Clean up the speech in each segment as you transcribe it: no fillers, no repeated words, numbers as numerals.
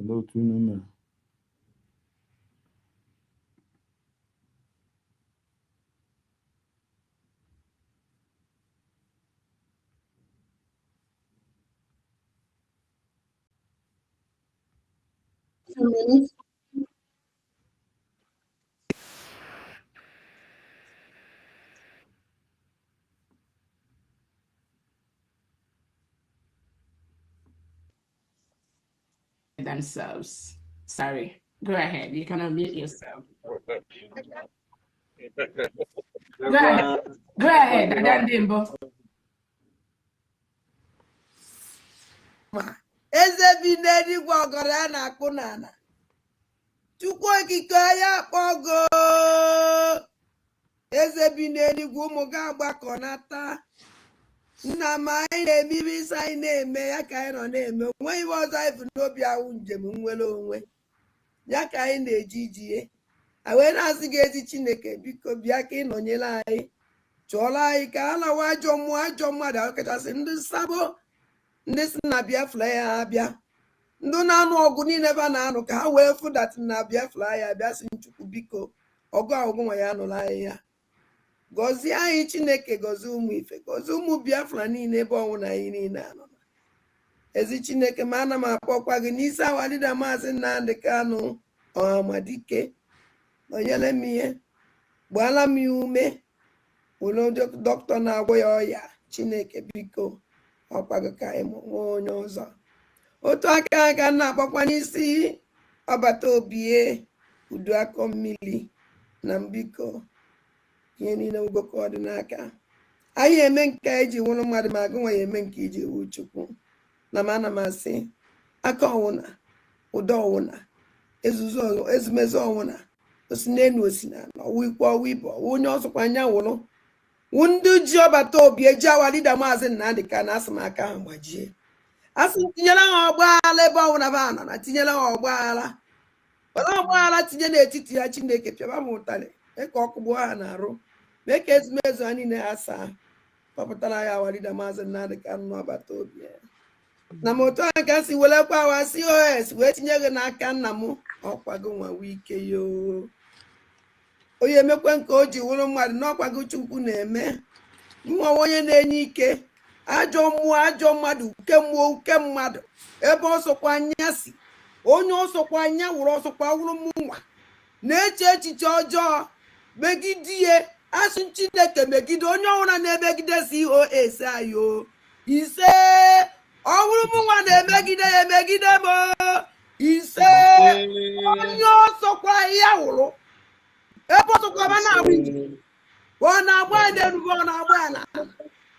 Hello, Tunuma. Themselves. Sorry. Go ahead. You can unmute yourself. Go ahead. Go ahead, Adandimbo. Eze bi n'eluigwe ọgọrọ a na-akpụ n'ala. Chukwu okike ya akpọgo. Eze bi n'eluigwe ụmụ gị agbakọ nata. Nna m anyị na-eme ibe isi anyị na-eme ya ka anyị nọ na-eme. Onweghị ibe ọzọ anyị bụ n'obi ahụ njem nwere onwe. Ya ka anyị na-eji ijie. A wee na-asị gị ezi Chineke biko bịa ka ị nọnyere anyị. Chụọrọ anyị ka a lawa ajọ mmadụ ahụ kachasị ndị sabo. Ndị si na Biafra ya abịa ndị na-anụ ọgụ niile ebe a na-anụ ka ha wee fụdat na Biafra ya abịa si Chukwu biko ọgụ ahụgụ nwa ya nụrụ anyị ya gọzie anyị Chineke gọzie ụmụ ife gọzie ụmụ Biafra niile ebe ọnwụ na anyị niile anọ ezi Chineke ma ana m akpọkwa gị n'isi awalida Maazị Nnamdi Kanu Ọhamadike nọnyere m ihe gbaala m ya ume were dọkịta na-agwọ ya ọya Chineke biko ọkwago ka anyị nwee onye ọzọ otu aka na-akpọkwa n'isi ọbata obie udu akọ mmiri na mbiko ihe niile ugoko ọdịnaka anyị eme nke eji nwụrụ mmadụ ma agụ nwa ya eme nke iji wu Chukwu na m ana m asị aka ọwụna ụdọ ọwụna ezumezu ọwụna osi n'elu osi na ọwụ ikwu ọwụ ibe ọwụ onye ọzọkwa anya wụrụ ndị ji ọbata obi eji awalida Maazị Nnamdi Kanu asị m aka ha gbajie asị m tinyere ha ọgbaghara ebe ọbụla ba nọ na tinyere ha ọgbaghara were ọgbaghara tinye n'etiti ha Chineke pịaba m ụtarị mee ka ọkụgbuo ha na-arụ mee ka ezumezu ha niile ha saa kpọpụtara ya awalida Maazị Nnamdi Kanu n'ọbata obi ya na m otu a ka si welekwa awa COS wee tinye gị n'aka nna m ọkwago nwa wike yoo onye emekwe nke o ji wụrụ mmadụ n'ọkwago Chukwu na-eme nwa onye na-enye ike ajọ mmụọ ajọ mmadụ uke mmụọ uke mmadụ ebe ọsọkwa anya si onye ọsọkwa anya wụrụ ọsọkwa wụrụ mụnwa na-eche echiche ọjọọ megidie asị Chineke megide onye ọbụla na-emegide COS ayo ise ọwụrụ mụnwa na-emegide ya emegide m ise onye ọsọkwa ya wụrụ ebe ọsọkwa ba na-agba ije ọ na-agba n'elu ọ na-agba ala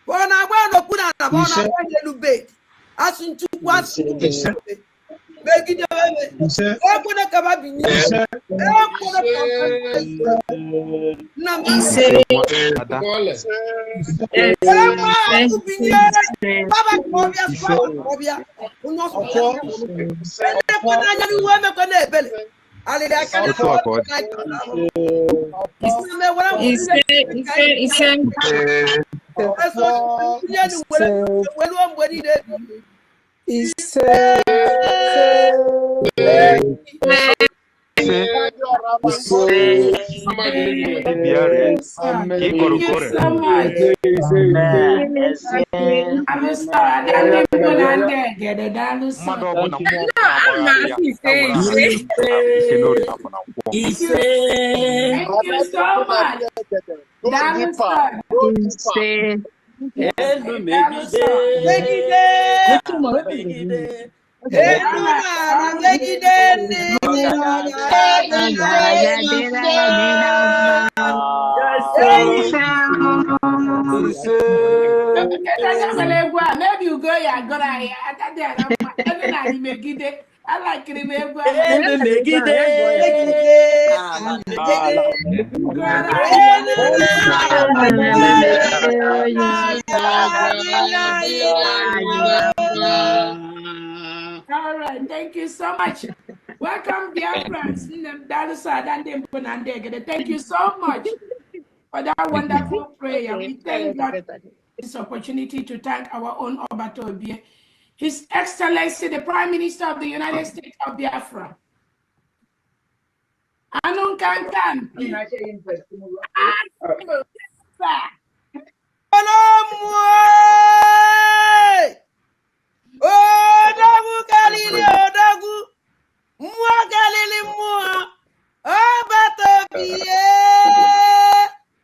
ọ na-agba n'okpuru ala ọ na-agba n'elu bed asị Chukwu asị megide ekwene ka ba binye ekwene ka na ise binye baba kọbịa onye ọsọkwa ekwene anya n'ihu emekọ na-ebele maybe you go ya gora ya megide I like it megide all right, thank you so much. Welcome, dear friends. Thank you so much for that wonderful prayer. We thank God for this opportunity to thank our own Obatobie. His Excellency, the Prime Minister of the United States of Biafra. Anong kankan. Odagu kalili odagu. Mua kalili mua. Obatobie.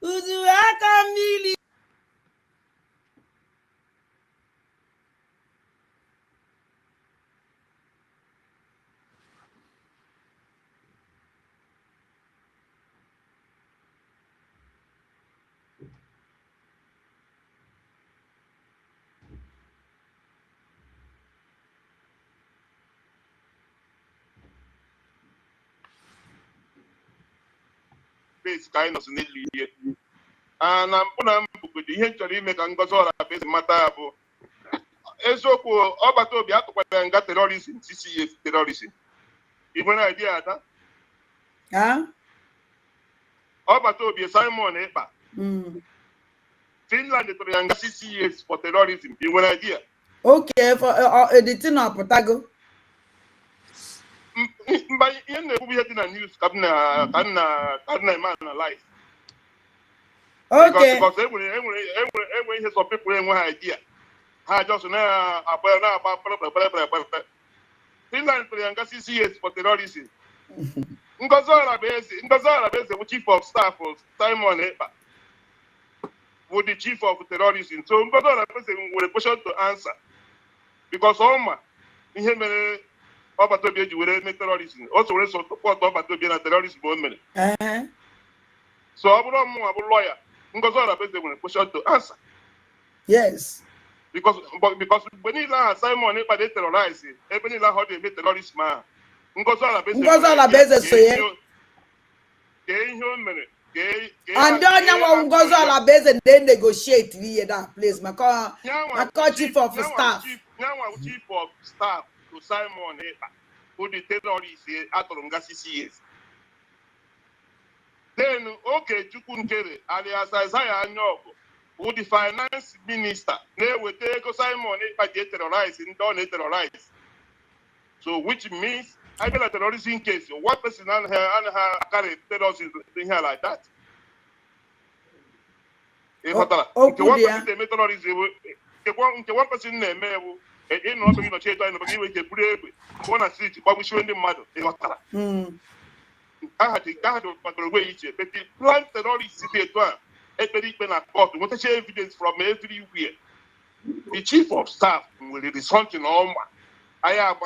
Uzu akamili. Kind of here. And I'm going to the history make and go all a base matter. Ezoko, Obato Biato and got terrorism, CCS terrorism. Even idea that? Huh? Obato be Simon Epa. Finland and CCS for terrorism. Even idea. Okay, for the thing of Potago. But in the news, can man alive. Okay. Because every some people in one idea. I just now about Finland and CCS for terrorism. Ngazara base, the chief of staff of Simon Epa. With the chief of terrorism. So Ngazara base with a question to answer. Because Oma, in him Obatobia will make terrorism. Also, support Obatobia and terrorism women. So I would lawyer. Ngazara base with a question to answer. Yes. Because when he Simon Epa they terrorize it, even how they make terrorist man. Ngazara base so and then Ngozola base and they negotiate that place. My chief of staff. Chief of staff to Simon Epa, who the terrorists at CCS. Then okay, Chukunkere, alias Isaiah Nyoko, who the finance minister, they will take Simon Epa they terrorize and don't terrorize. So which means I feel a terrorism case. One person and her carry terrorism here like that. One person name in not being a chair and begin to put one a city, but we show the mother. I had to wait, but the plan terrorists city at a court, what a evidence from everywhere. The chief of staff will be something on I am.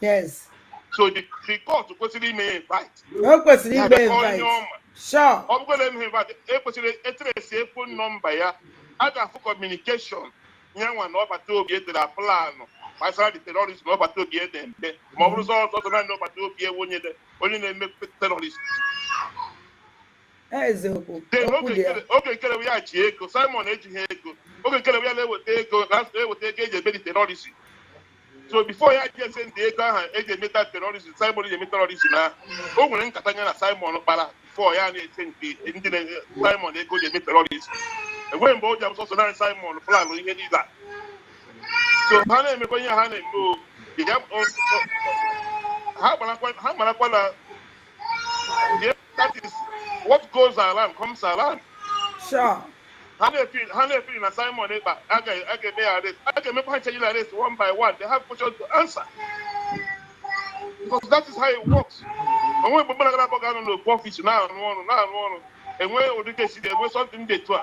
Yes. So the court possibly may invite. Sure. I'm going to invite a phone number. I got for communication. Young one over to get the plan. My side the terrorists over to get them. My results also not over to be only make terrorists. Okay, we are Chico, Simon Ejiko. Okay, we are take last day will take a terrorist. So before I just send the metal terrorist, Simon is a terrorist now. Oh, when Catania Simon before I send the Simon, they go to terrorist. And when both of us also Simon plan, we need that. So Hannah, when you Hannah go, the gap that is what goes around comes around. Sure. Hannah feel a Simon Epa. I can make this one by one. They have questions to answer. Because that is how it works. And when people are going to profit now and when they see there was something they do.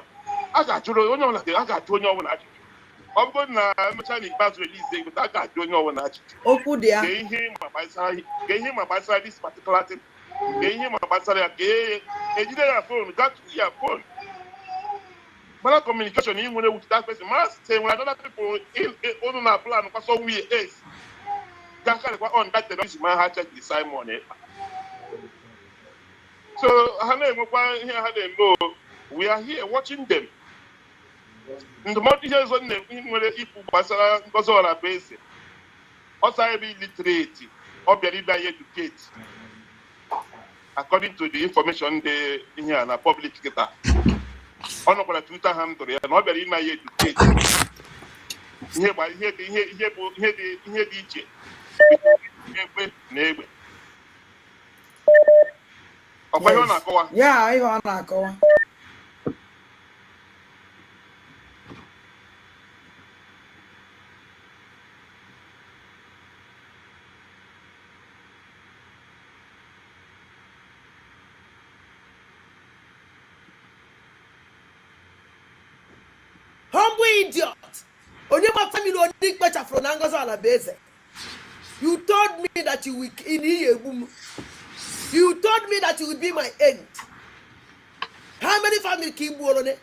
I got to know like I got to know when I I'm going to Chinese pass release day, but I got to know when I gave him my side this particular thing. Gave him my side again. He didn't have phone, got to hear phone. But communication in with that person must say when other people in our plan because so we is that kind of on that the man had checked the Simon. So we are here watching them. In the multi years on them in where people Basara because all our base. Also be literate or be educated. According to the information they here in a public data. On Twitter handle and not very my education. ihe dị iche egbe na egbe ọkwa ihe ọ na-akọwa ya ihe ọ na-akọwa humble idiot onye ma family onye kpechafụrụ na ngozi ala bụ eze. You told me that you will you told me that you will be my end. How many family keep bolone?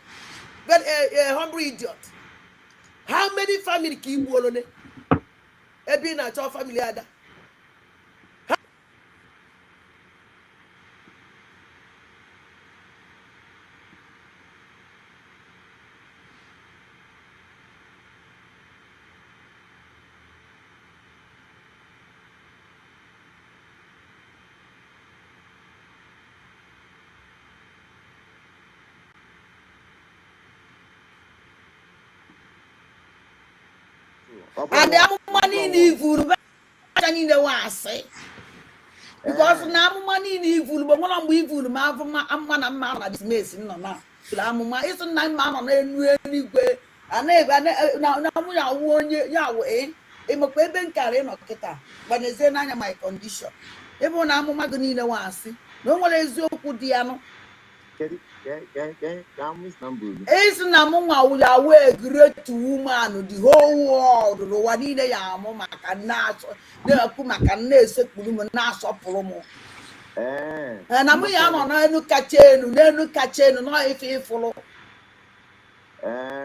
But a humble idiot. How many family keep bolone? A being a child family other. And the money in evil, because now money in evil, but when I'm evil, I'm man dismissing no now. It's a 9 man on any way. And now we are one Yahweh. I'm a baby carry no kita, but they say none of my condition. Everyone I'm maganina was no one is your Pudiano. It's Namunga Yahweh, great woman, the whole world, the Wadina Yamoma can not, the Puma can say Pumas or Polomo. And I'm no catching, no if you follow.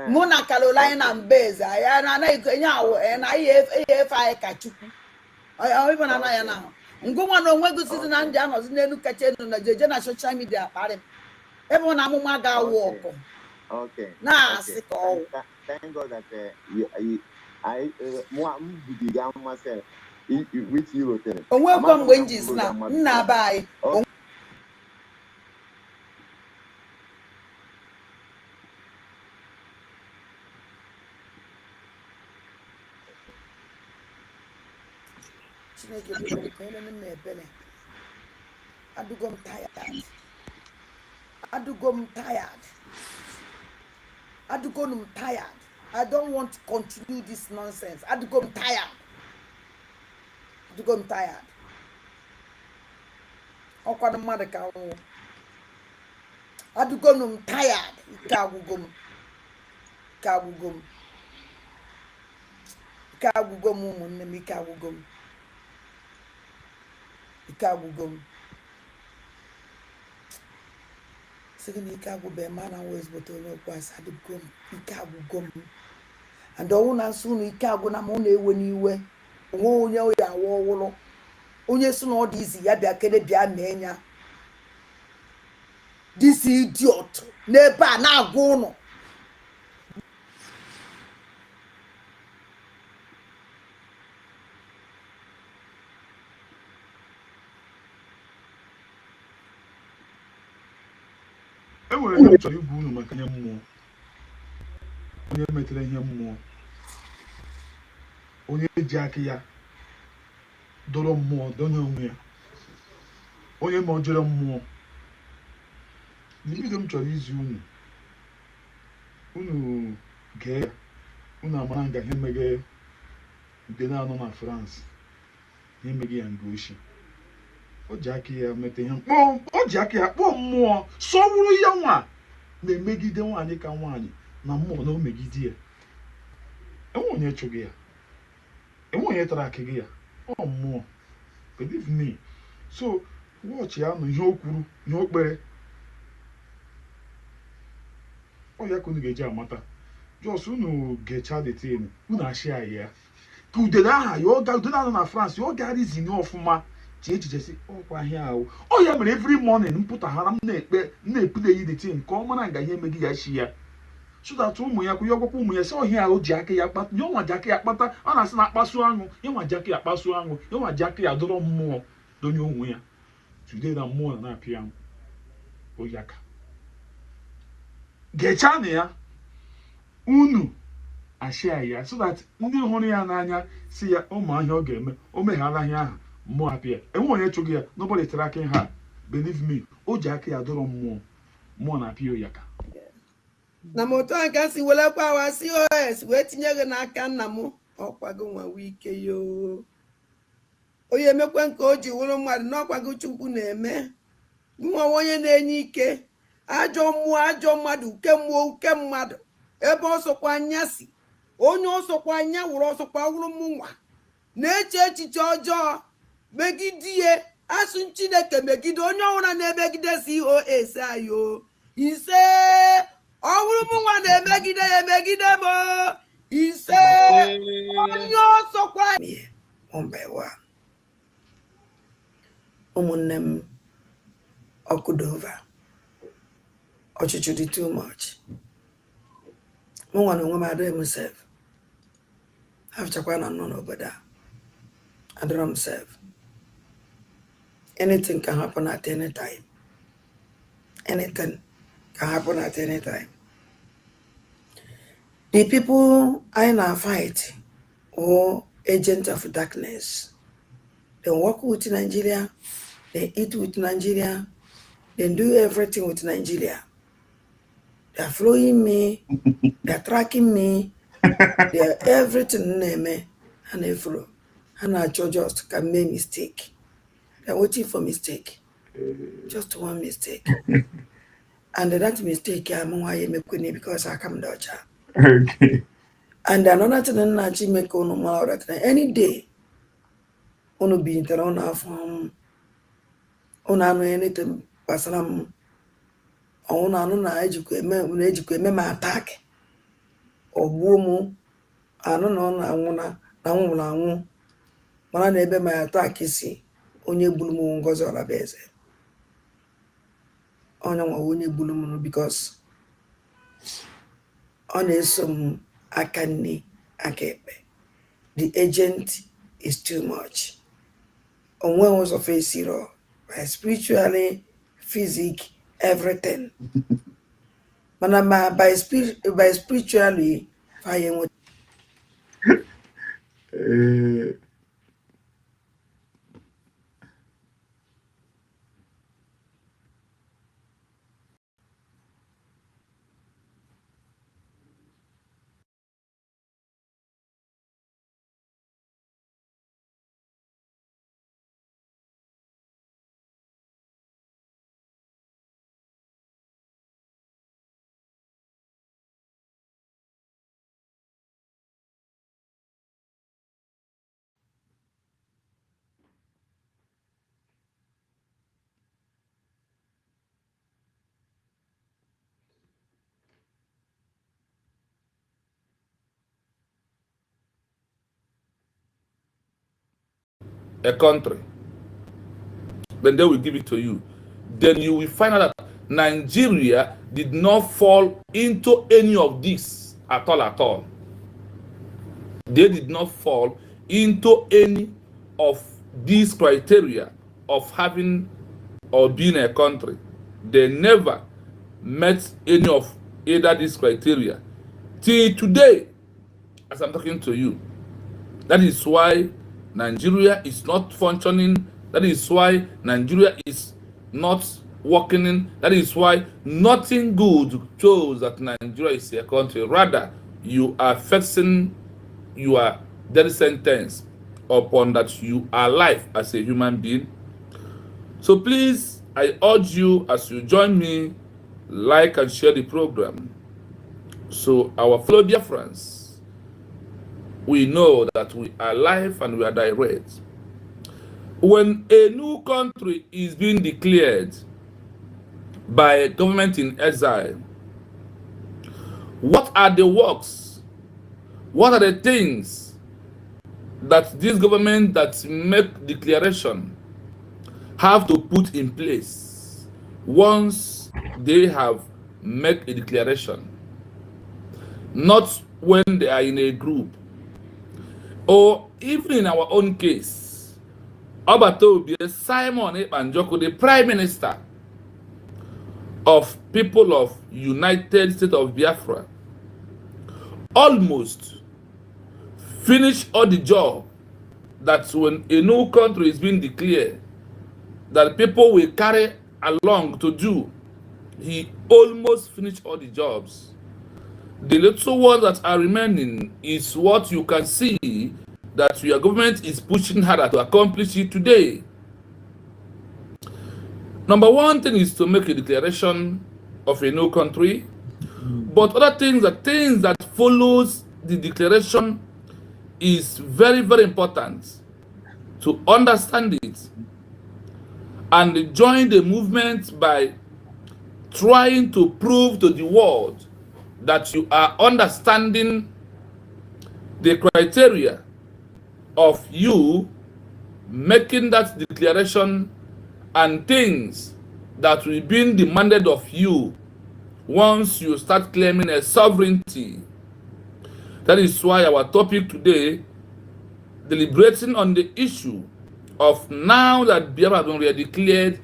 Mona Carolina and Bez, and I catch you. I even an now. Go on, when good season and Janos, no catching on the Jena social media party. Everyone I'm walk. Okay. Nah, thank God that I began myself with you. Welcome wages now. Nah, bye. I'm tired. I don't want to continue this nonsense. I'm tired. I'm tired. I'm tired. And the soon Ikago na mone when you were onye ya wolo onye so no this ya bia kede bia menya this idiot neba na agwo no enwere ihe chọrọ igwu unu maka ihe mmụọ onye metere ihe mmụọ onye ji aka ya dọrọ mmụọ donye onwe ya onye ma ojere mmụọ n'ibido m chọrọ izi unu gee ya unu amara nga ihe meghe ude na-anọ na France ihe meghe ya nga oshi o ji aka ya mete ihe o ji aka ya kpọọ mmụọ sọwụrụ ya nwa na-emegide nwaanyị ka nwaanyị na mmụọ na o megide ya enwe onye chụghị ya enwe onye tara aka gị ya ọ mmụọ believe me so watch ya nụ ihe o kwuru ihe o kpere ọ ya ka unu ga-eji amata jos unu gecha the tin unu ashị ya ka udele aha ya ọ ga udele anọ na France ọ gara izini ọfụma chi echiche si ọkwa ahịa ahụ ọ ya mere every morning mpụtaghara m na-ekpule yi the tin ka ọ mara nga ihe emeghị ya shi ya so that ụmụ ya kwụnye ọgwụkwọ ụmụ ya si ọhịa ahụ ji aka ya kpata ya ọnwa ji aka ya kpata ọ na-asị na akpasu aṅụ ya nwa ji aka ya kpasu aṅụ ya nwa ji aka ya dọrọ mmụọ donye onwe ya today na mmụọ na-apịa ya oyi aka gechaa na ya unu ashare ya so that ndị hụrụ ya n'anya si ya ụmụ ahịa ọ ga-eme o meghara ahịa ahụ mmụọ apịa enwe onye chụghị ya nobody tracking her believe me o ji aka ya dọrọ mmụọ na-apịa ya ka na m otu a ka si welekwa awa COS wee tinye gị n'aka nna m ọkwago nwawe ike yo onye emekwe nke o ji wụrụ mmadụ n'ọkwago Chukwu na-eme nwa onye na-enye ike ajọ mmụọ ajọ mmadụ uke mmụọ uke mmadụ ebe ọsọkwa anya si onye ọsọkwa anya wụrụ ọsọkwa wụrụ mụnwa na-eche echiche ọjọọ megidie asụ Chineke megide onye ọbụla na-emegide COS ayo ise ọ bụrụ mụnwa na-emegide ya emegide m ise onye ọsọkwa ụmụnne m ọkụdova ọchịchị dị too much mụnwa na onwe m adịghị m sef hafụchakwa na nọ n'obodo a adịrọ m sef anything can happen at any time anything can happen at any time. The people I now fight or agents of darkness, they work with Nigeria, they eat with Nigeria, they do everything with Nigeria. They are following me, they are tracking me, they are everything name me, and they follow. And I just can make mistake. They are waiting for mistake. Just one mistake. And that mistake, I'm why you make because I come down. okay And another thing that you make on any day, on be in on our farm, on anything, Pasalam, on an educate my attack or woman, I don't know, I wanna, but I never my attack is see, on your blue moon goes on a base. On your blue moon because on some akane akepe. The agent is too much. On one was of a zero, by spiritually, physic, everything. But by spiritually, fire a country, then they will give it to you. Then you will find out that Nigeria did not fall into any of this at all. They did not fall into any of these criteria of having or being a country. They never met any of either these criteria till today, as I'm talking to you. That is why Nigeria is not functioning. That is why Nigeria is not working. That is why nothing good shows that Nigeria is a country. Rather, you are fixing your death sentence upon that you are alive as a human being. So please, I urge you as you join me, like and share the program. So our fellow dear friends, we know that we are alive and we are direct. When a new country is being declared by a government in exile, what are the works? What are the things that this government that make declaration have to put in place once they have made a declaration? Not when they are in a group, or even in our own case, Obatobi Simon Ekpanjoko, the Prime Minister of people of United States of Biafra, almost finished all the job that when a new country is being declared, that people will carry along to do. He almost finished all the jobs. The little ones that are remaining is what you can see that your government is pushing harder to accomplish it today. Number one thing is to make a declaration of a new country, but other things that follows the declaration is very, very important to understand it and join the movement by trying to prove to the world that you are understanding the criteria of you making that declaration and things that will be demanded of you once you start claiming a sovereignty. That is why our topic today, deliberating on the issue of now that Biafra has been declared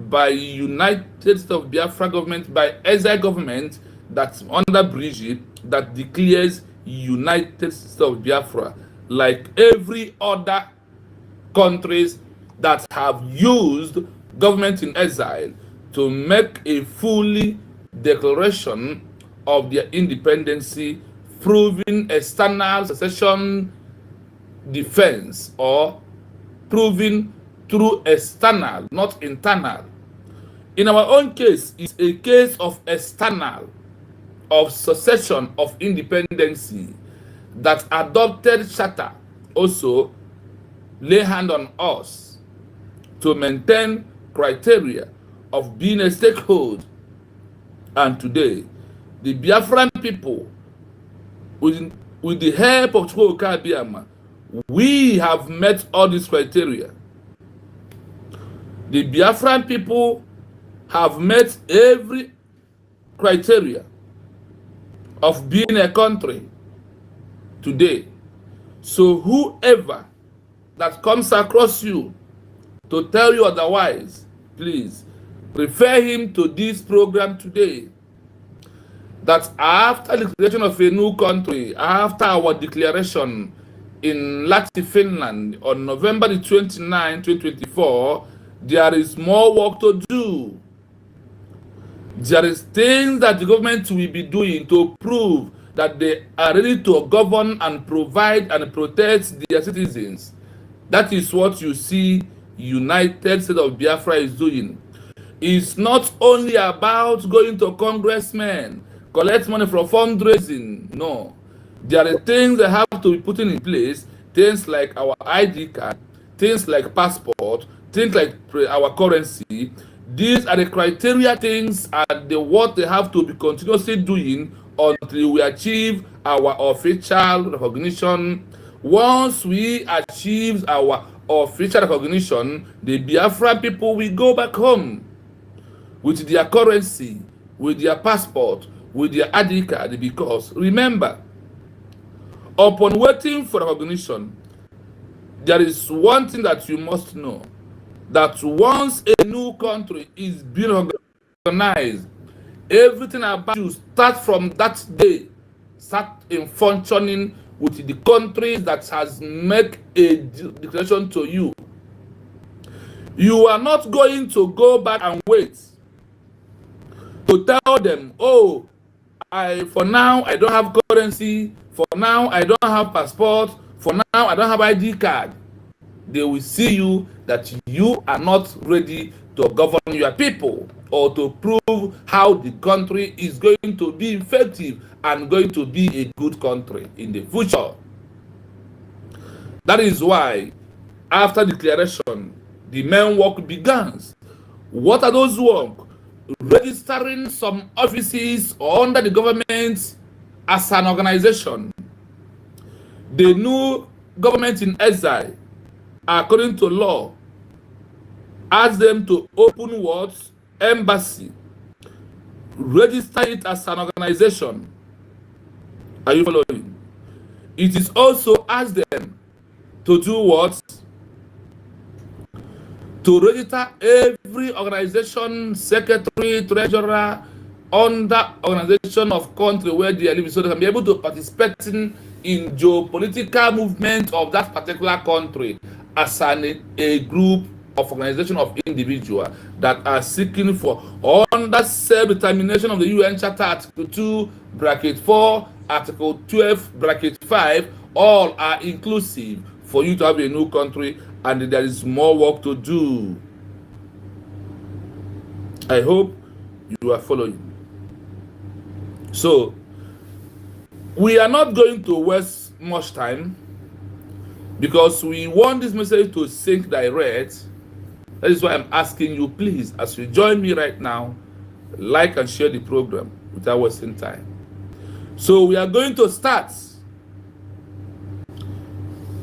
by United States of Biafra government, by Ezra government, that's under Brigitte, that declares United States of Biafra, like every other countries that have used government in exile to make a fully declaration of their independency, proving external secession defense, or proving through external, not internal. In our own case, it's a case of external, of secession of independency, that adopted charter also lay hand on us to maintain criteria of being a stakeholder. And today, the Biafran people, with the help of Chukwuka Abiyama, we have met all these criteria. The Biafran people have met every criteria of being a country today. So whoever that comes across you to tell you otherwise, please refer him to this program today. That after the creation of a new country, after our declaration in Lahti, Finland on November the 29, 2024, there is more work to do. There is things that the government will be doing to prove that they are ready to govern and provide and protect their citizens. That is what you see United States of Biafra is doing. It's not only about going to congressmen, collect money from fundraising. No. There are things that have to be put in place, things like our ID card, things like passport, things like our currency. These are the criteria things and the what they have to be continuously doing until we achieve our official recognition. Once we achieve our official recognition, the Biafra people will go back home with their currency, with their passport, with their ID card, because remember, upon waiting for recognition, there is one thing that you must know, that once a new country is being organized, everything about you start from that day, start in functioning with the country that has made a declaration to you. You are not going to go back and wait to tell them, oh, for now I don't have currency, for now I don't have passport, for now I don't have ID card. They will see you that you are not ready to govern your people or to prove how the country is going to be effective and going to be a good country in the future. That is why after declaration, the main work begins. What are those work? Registering some offices under the government as an organization. The new government in exile, according to law, ask them to open what? Embassy. Register it as an organization. Are you following? It is also ask them to do what? To register every organization, secretary, treasurer, under organization of country where they are living, so they can be able to participate in geopolitical movement of that particular country as a group of organization of individuals that are seeking for under self-determination of the UN Charter Article 2, bracket 4, Article 12, bracket 5, all are inclusive for you to have a new country, and there is more work to do. I hope you are following. So, we are not going to waste much time because we want this message to sink direct. That is why I'm asking you, please, as you join me right now, like and share the program without wasting time. So we are going to start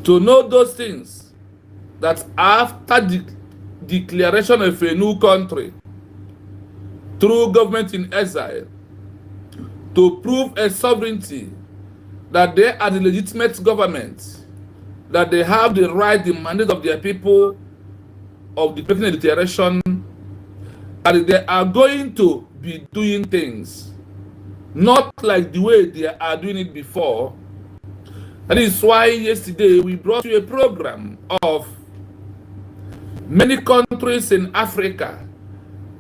to know those things that after the declaration of a new country through government in exile, to prove a sovereignty, that they are the legitimate government, that they have the right, the mandate of their people, of the making a declaration, that they are going to be doing things not like the way they are doing it before. That is why yesterday we brought you a program of many countries in Africa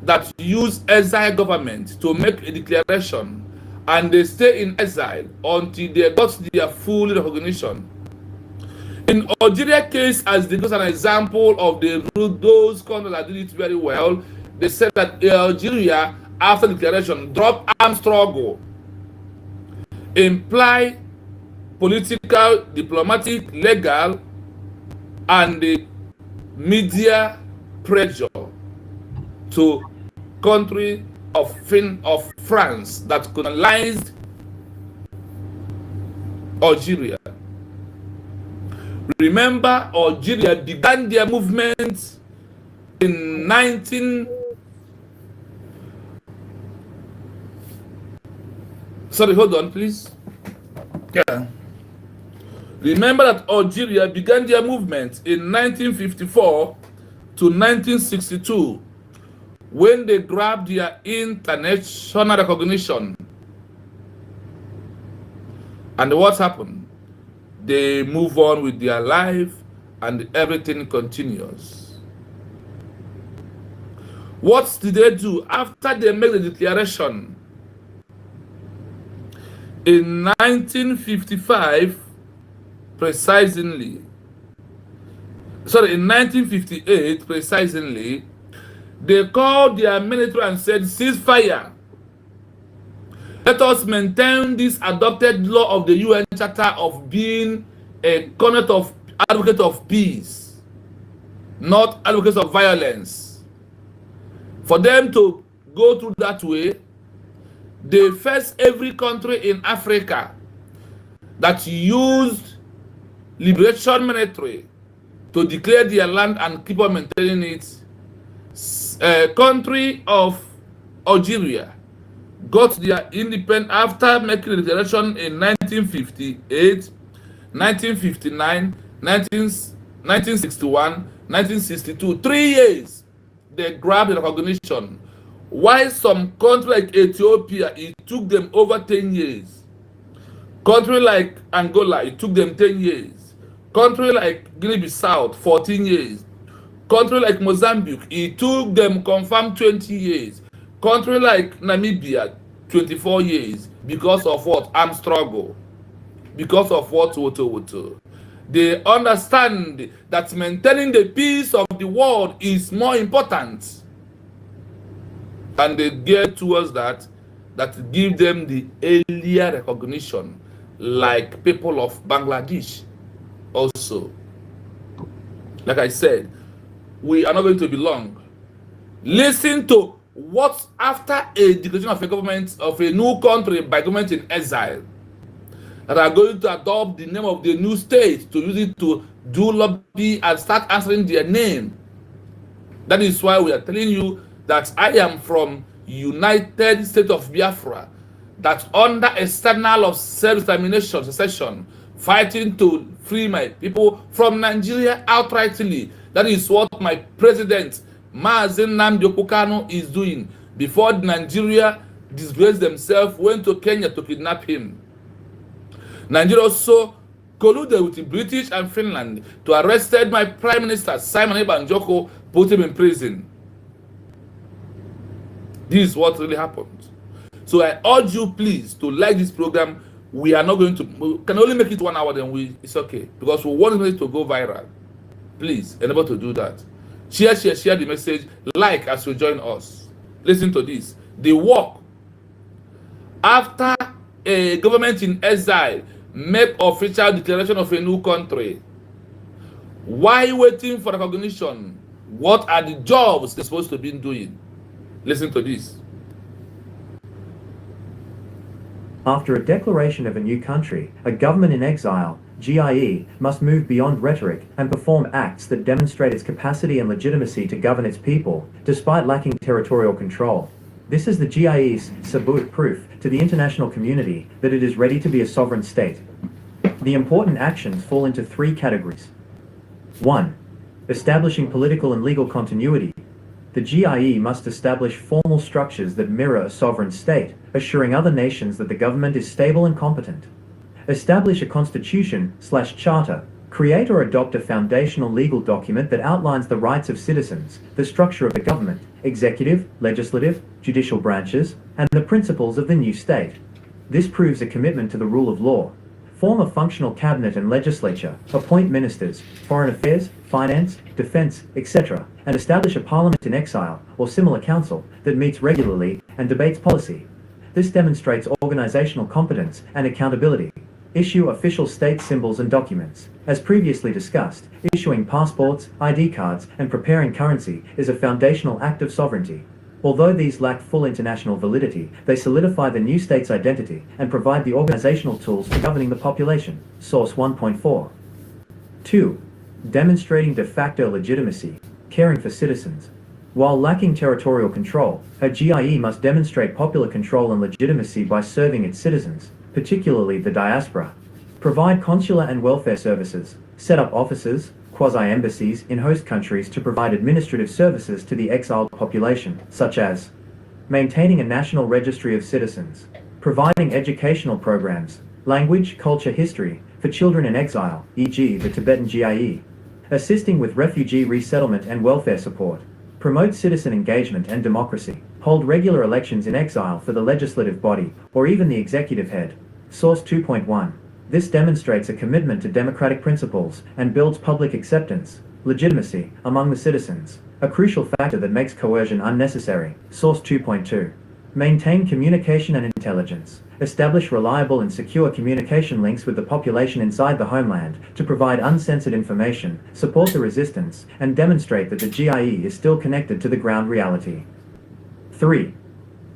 that use exile government to make a declaration, and they stay in exile until they got their full recognition. In Algeria case, as they got an example of those countries that did it very well, they said that Algeria, after declaration, dropped armed struggle, imply political, diplomatic, legal, and the media pressure to country of France that colonized Algeria. Remember, Algeria began their movement in 19... Sorry, hold on, please. Yeah. Remember that Algeria began their movement in 1954 to 1962 when they grabbed their international recognition. And what happened? They move on with their life and everything continues. What did they do after they made the declaration? In 1955, precisely, sorry, in 1958, precisely, they called their military and said, ceasefire. Let us maintain this adopted law of the UN Charter of being a advocate of peace, not advocates of violence. For them to go through that way, they faced every country in Africa that used liberation military to declare their land and keep on maintaining it. Country of Algeria got their independence after making a declaration in 1958, 1959, 1961, 1962. 3 years they grabbed the recognition. While some countries like Ethiopia, it took them over 10 years. Country like Angola, it took them 10 years. Country like Guinea-Bissau, 14 years. Country like Mozambique, it took them confirmed 20 years. Country like Namibia, 24 years. Because of what? Armed struggle. Because of what? They understand that maintaining the peace of the world is more important. And they gear towards that give them the earlier recognition, like people of Bangladesh also. Like I said, we are not going to be long. Listen to what after a declaration of a government of a new country by government in exile that are going to adopt the name of the new state to use it to do lobby and start answering their name. That is why we are telling you that I am from United States of Biafra, that under external of self-determination secession, fighting to free my people from Nigeria outrightly. That is what my president, Mazen Nnamdi Kanu, is doing. Before Nigeria disgraced themselves, went to Kenya to kidnap him. Nigeria also colluded with the British and Finland to arrest my Prime Minister, Simon Ibanjoko, put him in prison. This is what really happened. So I urge you, please, to like this program. We are not going to, we can only make it 1 hour, then it's okay. Because we want it to go viral. Please, enable to do that. Share the message. Like as you join us. Listen to this. The work after a government in exile make official declaration of a new country. Why waiting for recognition? What are the jobs they're supposed to be doing? Listen to this. After a declaration of a new country, a government in exile, GIE, must move beyond rhetoric and perform acts that demonstrate its capacity and legitimacy to govern its people, despite lacking territorial control. This is the GIE's sabut proof to the international community that it is ready to be a sovereign state. The important actions fall into 3 categories. 1. Establishing political and legal continuity. The GIE must establish formal structures that mirror a sovereign state, assuring other nations that the government is stable and competent. Establish a constitution/charter. Create or adopt a foundational legal document that outlines the rights of citizens, the structure of the government, executive, legislative, judicial branches, and the principles of the new state. This proves a commitment to the rule of law. Form a functional cabinet and legislature, appoint ministers, foreign affairs, finance, defense, etc., and establish a parliament in exile or similar council that meets regularly and debates policy. This demonstrates organizational competence and accountability. Issue official state symbols and documents. As previously discussed, issuing passports, ID cards, and preparing currency is a foundational act of sovereignty. Although these lack full international validity, they solidify the new state's identity and provide the organizational tools for governing the population. Source 1.4. 2. Demonstrating de facto legitimacy, caring for citizens. While lacking territorial control, a GIE must demonstrate popular control and legitimacy by serving its citizens, particularly the diaspora. Provide consular and welfare services, set up offices, quasi-embassies in host countries to provide administrative services to the exiled population, such as maintaining a national registry of citizens, providing educational programs, language, culture, history, for children in exile, e.g. the Tibetan GIE, assisting with refugee resettlement and welfare support, promote citizen engagement and democracy, hold regular elections in exile for the legislative body, or even the executive head. Source 2.1. This demonstrates a commitment to democratic principles and builds public acceptance, legitimacy, among the citizens, a crucial factor that makes coercion unnecessary. Source 2.2. Maintain communication and intelligence. Establish reliable and secure communication links with the population inside the homeland to provide uncensored information, support the resistance, and demonstrate that the GIE is still connected to the ground reality. 3.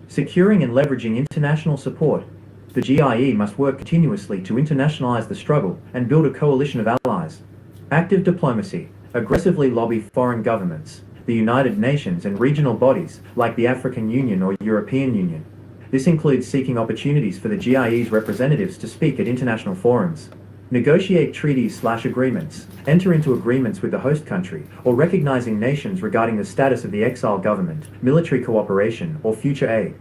Securing and leveraging international support. The GIE must work continuously to internationalize the struggle and build a coalition of allies. Active diplomacy. Aggressively lobby foreign governments, the United Nations and regional bodies like the African Union or European Union. This includes seeking opportunities for the GIE's representatives to speak at international forums. Negotiate treaties/agreements, enter into agreements with the host country, or recognizing nations regarding the status of the exile government, military cooperation, or future aid.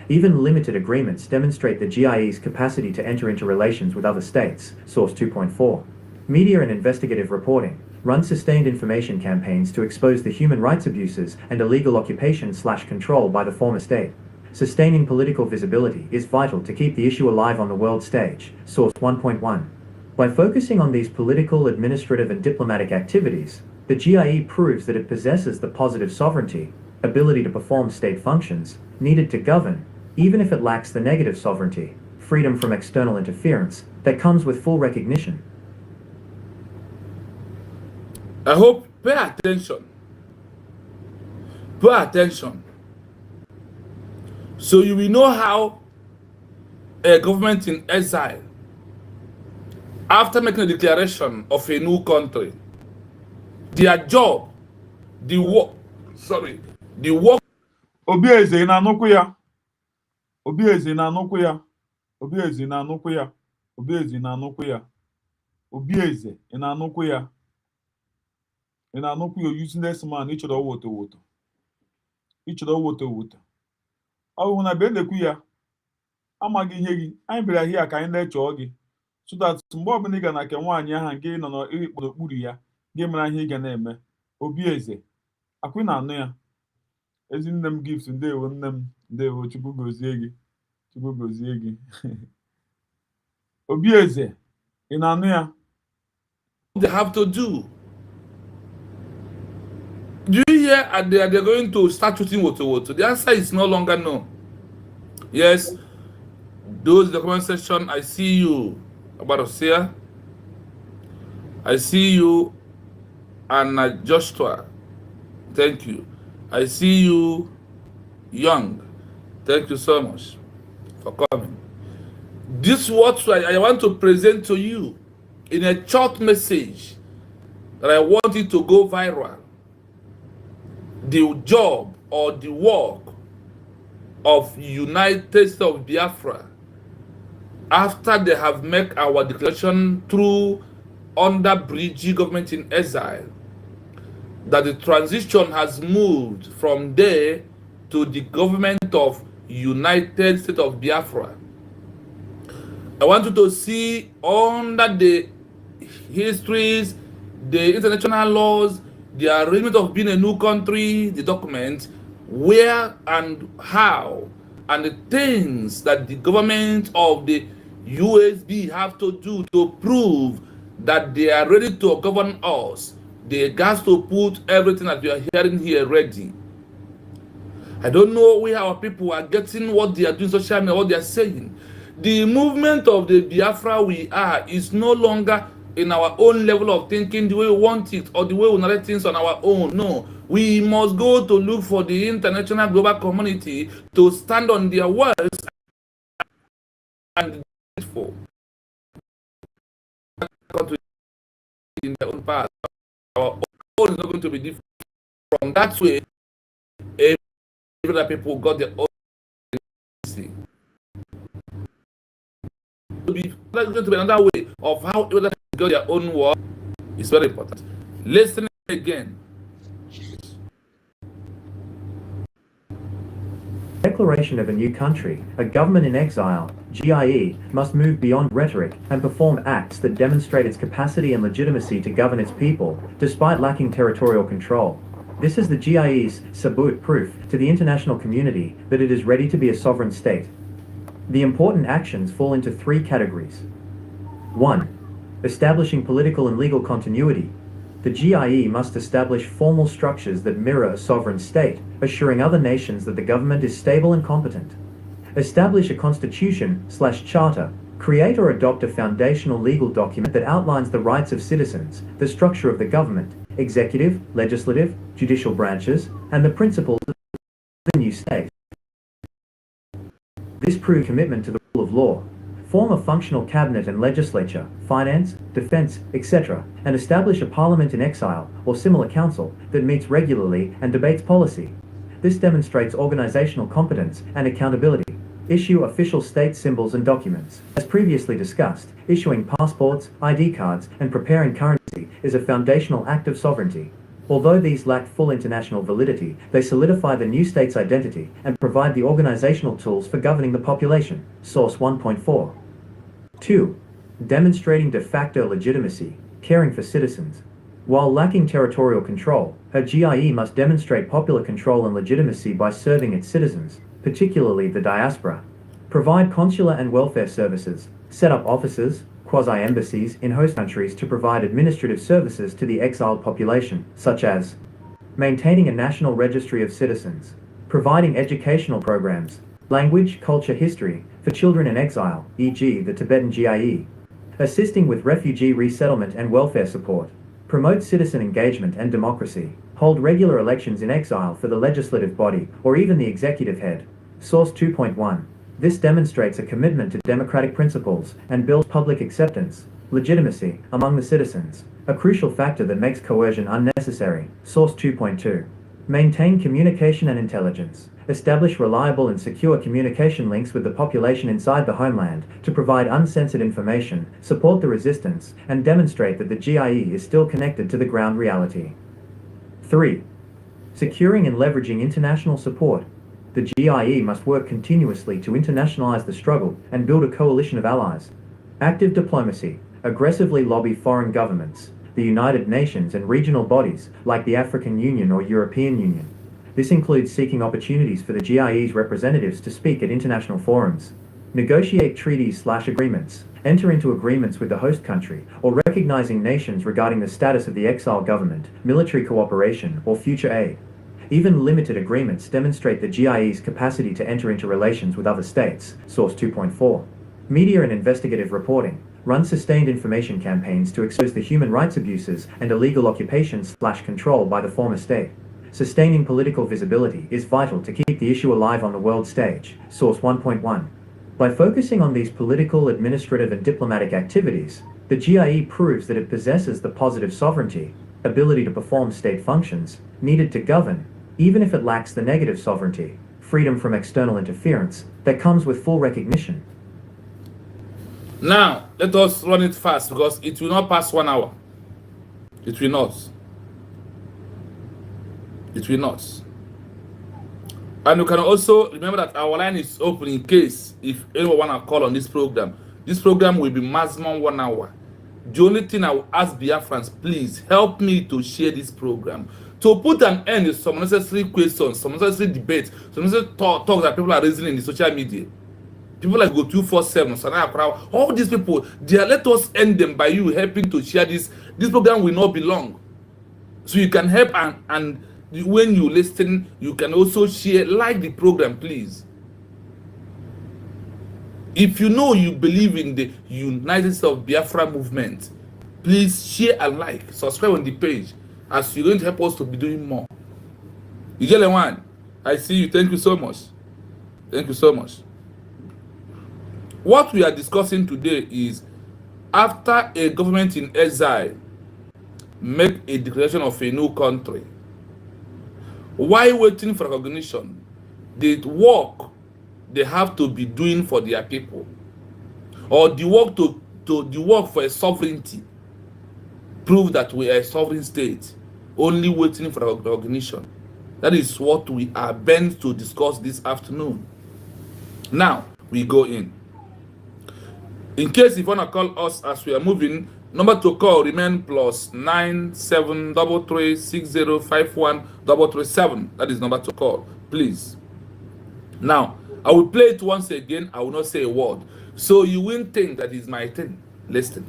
Even limited agreements demonstrate the GIE's capacity to enter into relations with other states. Source 2.4. Media and investigative reporting. Run sustained information campaigns to expose the human rights abuses and illegal occupation/control by the former state. Sustaining political visibility is vital to keep the issue alive on the world stage. Source 1.1. By focusing on these political, administrative, and diplomatic activities, the GIE proves that it possesses the positive sovereignty, ability to perform state functions, needed to govern, even if it lacks the negative sovereignty, freedom from external interference, that comes with full recognition. I hope pay attention. Pay attention. So you will know how a government in exile, after making a declaration of a new country, their job, the work. Obieze na-anụkwu ya. Obieze na-anụkwu ya. Obieze na-anụkwu ya. Obieze na-anụkwu ya. Obieze na-anụkwu ya. Ị na-anụkwu ya useless man, ịchọrọ woto. Ịchọrọ woto. ọ na be na-ekwu ya amaghị ihe gị anyị bịara hia ka anyị na-echọọ gị so that mgbe ọbụla ị ga na nke nwaanyị ahụ nke nọ n'okpuru ya gị mara ihe ị ga na-eme obi eze akwụ na-anụ ya ezi nne m gift ndewo nne m ndewo chukwu gozie gị obi eze ị na-anụ ya they have to do. Do you hear they're going to start shooting Woto? The answer is no longer no. Yes, those in the comment section, I see you, Abarosia. I see you, Anna Joshua. Thank you. I see you, Young. Thank you so much for coming. This is what I want to present to you in a short message that I want it to go viral. The job or the work of United States of Biafra after they have made our declaration through under Bridge government in exile, that the transition has moved from there to the government of United States of Biafra. I want you to see under the histories, the international laws, the arrangement of being a new country, the document, where and how, and the things that the government of the USB have to do to prove that they are ready to govern us. They got to put everything that we are hearing here ready. I don't know where our people are getting what they are doing social media, what they are saying. The movement of the Biafra we are is no longer in our own level of thinking the way we want it or the way we narrate things on our own. No, we must go to look for the international global community to stand on their words and for in their own path. Our own is not going to be different from that way. Every other people got their own. There's going to be another way of how other people got their own work. It's very important. Listen again. Declaration of a new country, a government in exile, GIE, must move beyond rhetoric and perform acts that demonstrate its capacity and legitimacy to govern its people, despite lacking territorial control. This is the GIE's sabut proof to the international community that it is ready to be a sovereign state. The important actions fall into three categories. 1. Establishing political and legal continuity. The GIE must establish formal structures that mirror a sovereign state, assuring other nations that the government is stable and competent. Establish a constitution/charter. Create or adopt a foundational legal document that outlines the rights of citizens, the structure of the government, executive, legislative, judicial branches, and the principles of the new state. This proves commitment to the rule of law. Form a functional cabinet and legislature, finance, defense, etc., and establish a parliament in exile or similar council that meets regularly and debates policy. This demonstrates organizational competence and accountability. Issue official state symbols and documents. As previously discussed, issuing passports, ID cards, and preparing currency is a foundational act of sovereignty. Although these lack full international validity, they solidify the new state's identity and provide the organizational tools for governing the population. Source 1.4. 2. Demonstrating de facto legitimacy, caring for citizens. While lacking territorial control, a GIE must demonstrate popular control and legitimacy by serving its citizens, particularly the diaspora. Provide consular and welfare services, set up offices, quasi-embassies in host countries to provide administrative services to the exiled population, such as maintaining a national registry of citizens, providing educational programs, language, culture, history, for children in exile, e.g. the Tibetan GIE, assisting with refugee resettlement and welfare support, promote citizen engagement and democracy, hold regular elections in exile for the legislative body or even the executive head. Source 2.1. This demonstrates a commitment to democratic principles and builds public acceptance, legitimacy, among the citizens, a crucial factor that makes coercion unnecessary. Source 2.2. Maintain communication and intelligence. Establish reliable and secure communication links with the population inside the homeland to provide uncensored information, support the resistance, and demonstrate that the GIE is still connected to the ground reality. 3. Securing and leveraging international support. the GIE must work continuously to internationalize the struggle and build a coalition of allies. Active diplomacy, aggressively lobby foreign governments, the United Nations and regional bodies like the African Union or European Union. This includes seeking opportunities for the GIE's representatives to speak at international forums, negotiate treaties/agreements, enter into agreements with the host country, or recognizing nations regarding the status of the exile government, military cooperation, or future aid. Even limited agreements demonstrate the GIE's capacity to enter into relations with other states. Source 2.4. Media and investigative reporting run sustained information campaigns to expose the human rights abuses and illegal occupation/control by the former state. Sustaining political visibility is vital to keep the issue alive on the world stage. Source 1.1. By focusing on these political, administrative, and diplomatic activities, the GIE proves that it possesses the positive sovereignty, ability to perform state functions, needed to govern, even if it lacks the negative sovereignty, freedom from external interference, that comes with full recognition. Now, let us run it fast because it will not pass 1 hour. It will not. It will not. And you can also remember that our line is open in case if anyone want to call on this program. This program will be maximum 1 hour. The only thing I will ask Biafrans, please help me to share this program. To put an end to some unnecessary questions, some unnecessary debates, some unnecessary talks that people are raising in the social media. People like Go 247, Sanaya Crowd, all these people, let us end them by you helping to share this. This program will not be long. So you can help and when you listen, you can also share, like the program, please. If you know you believe in the United States of Biafra movement, please share and like, subscribe on the page, as you're going to help us to be doing more. You get the one? I see you. Thank you so much. Thank you so much. What we are discussing today is after a government in exile make a declaration of a new country, while waiting for recognition, the work they have to be doing for their people, or the work the work for a sovereignty, prove that we are a sovereign state, only waiting for recognition. That is what we are bent to discuss this afternoon. Now we go in. In case you want to call us as we are moving, number to call remain +9733605137. That is number to call, please. Now, I will play it once again. I will not say a word. So you won't think that is my thing. Listen.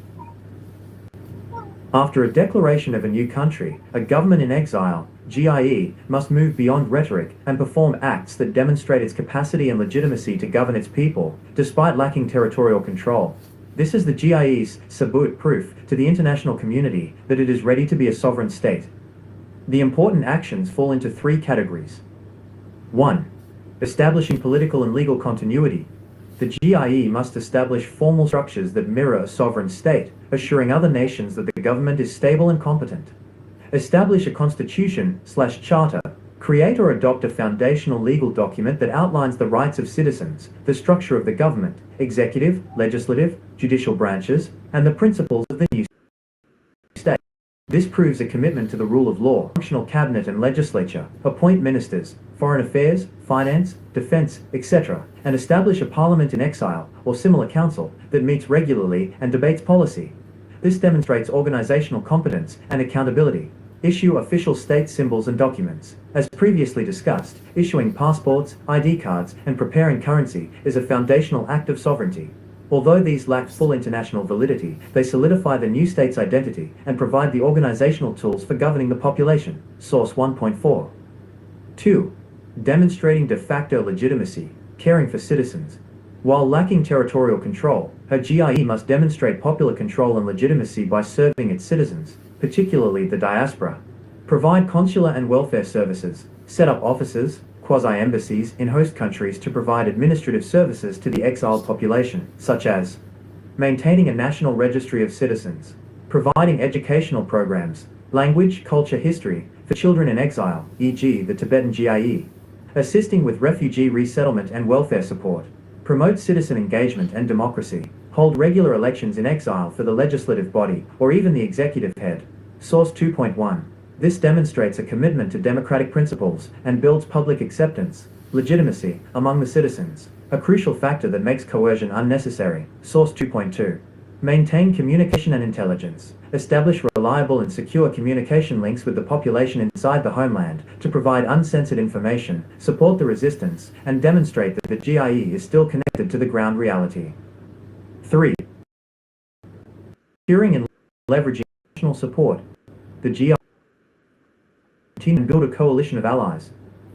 After a declaration of a new country, a government in exile, GIE, must move beyond rhetoric and perform acts that demonstrate its capacity and legitimacy to govern its people, despite lacking territorial control. This is the GIE's sabut proof to the international community that it is ready to be a sovereign state. The important actions fall into 3 categories. 1. Establishing political and legal continuity. The GIE must establish formal structures that mirror a sovereign state, assuring other nations that the government is stable and competent. Establish a constitution/charter. Create or adopt a foundational legal document that outlines the rights of citizens, the structure of the government, executive, legislative, judicial branches, and the principles of the new state. This proves a commitment to the rule of law. Functional cabinet and legislature, appoint ministers, foreign affairs, finance, defense, etc., and establish a parliament in exile or similar council that meets regularly and debates policy. This demonstrates organizational competence and accountability. Issue official state symbols and documents. As previously discussed, issuing passports, ID cards, and preparing currency is a foundational act of sovereignty. Although these lack full international validity, they solidify the new state's identity and provide the organizational tools for governing the population. Source 1.4. 2. Demonstrating de facto legitimacy, caring for citizens. While lacking territorial control, her GIE must demonstrate popular control and legitimacy by serving its citizens, particularly the diaspora. Provide consular and welfare services, set up offices, quasi-embassies in host countries to provide administrative services to the exiled population, such as maintaining a national registry of citizens, providing educational programs, language, culture, history, for children in exile, e.g. the Tibetan GIE, assisting with refugee resettlement and welfare support, promote citizen engagement and democracy, hold regular elections in exile for the legislative body or even the executive head. Source 2.1. This demonstrates a commitment to democratic principles and builds public acceptance. legitimacy among the citizens, a crucial factor that makes coercion unnecessary. Source 2.2. Maintain communication and intelligence. Establish reliable and secure communication links with the population inside the homeland to provide uncensored information, support the resistance, and demonstrate that the GIE is still connected to the ground reality. 3. Securing and leveraging national support. The GIE and build a coalition of allies.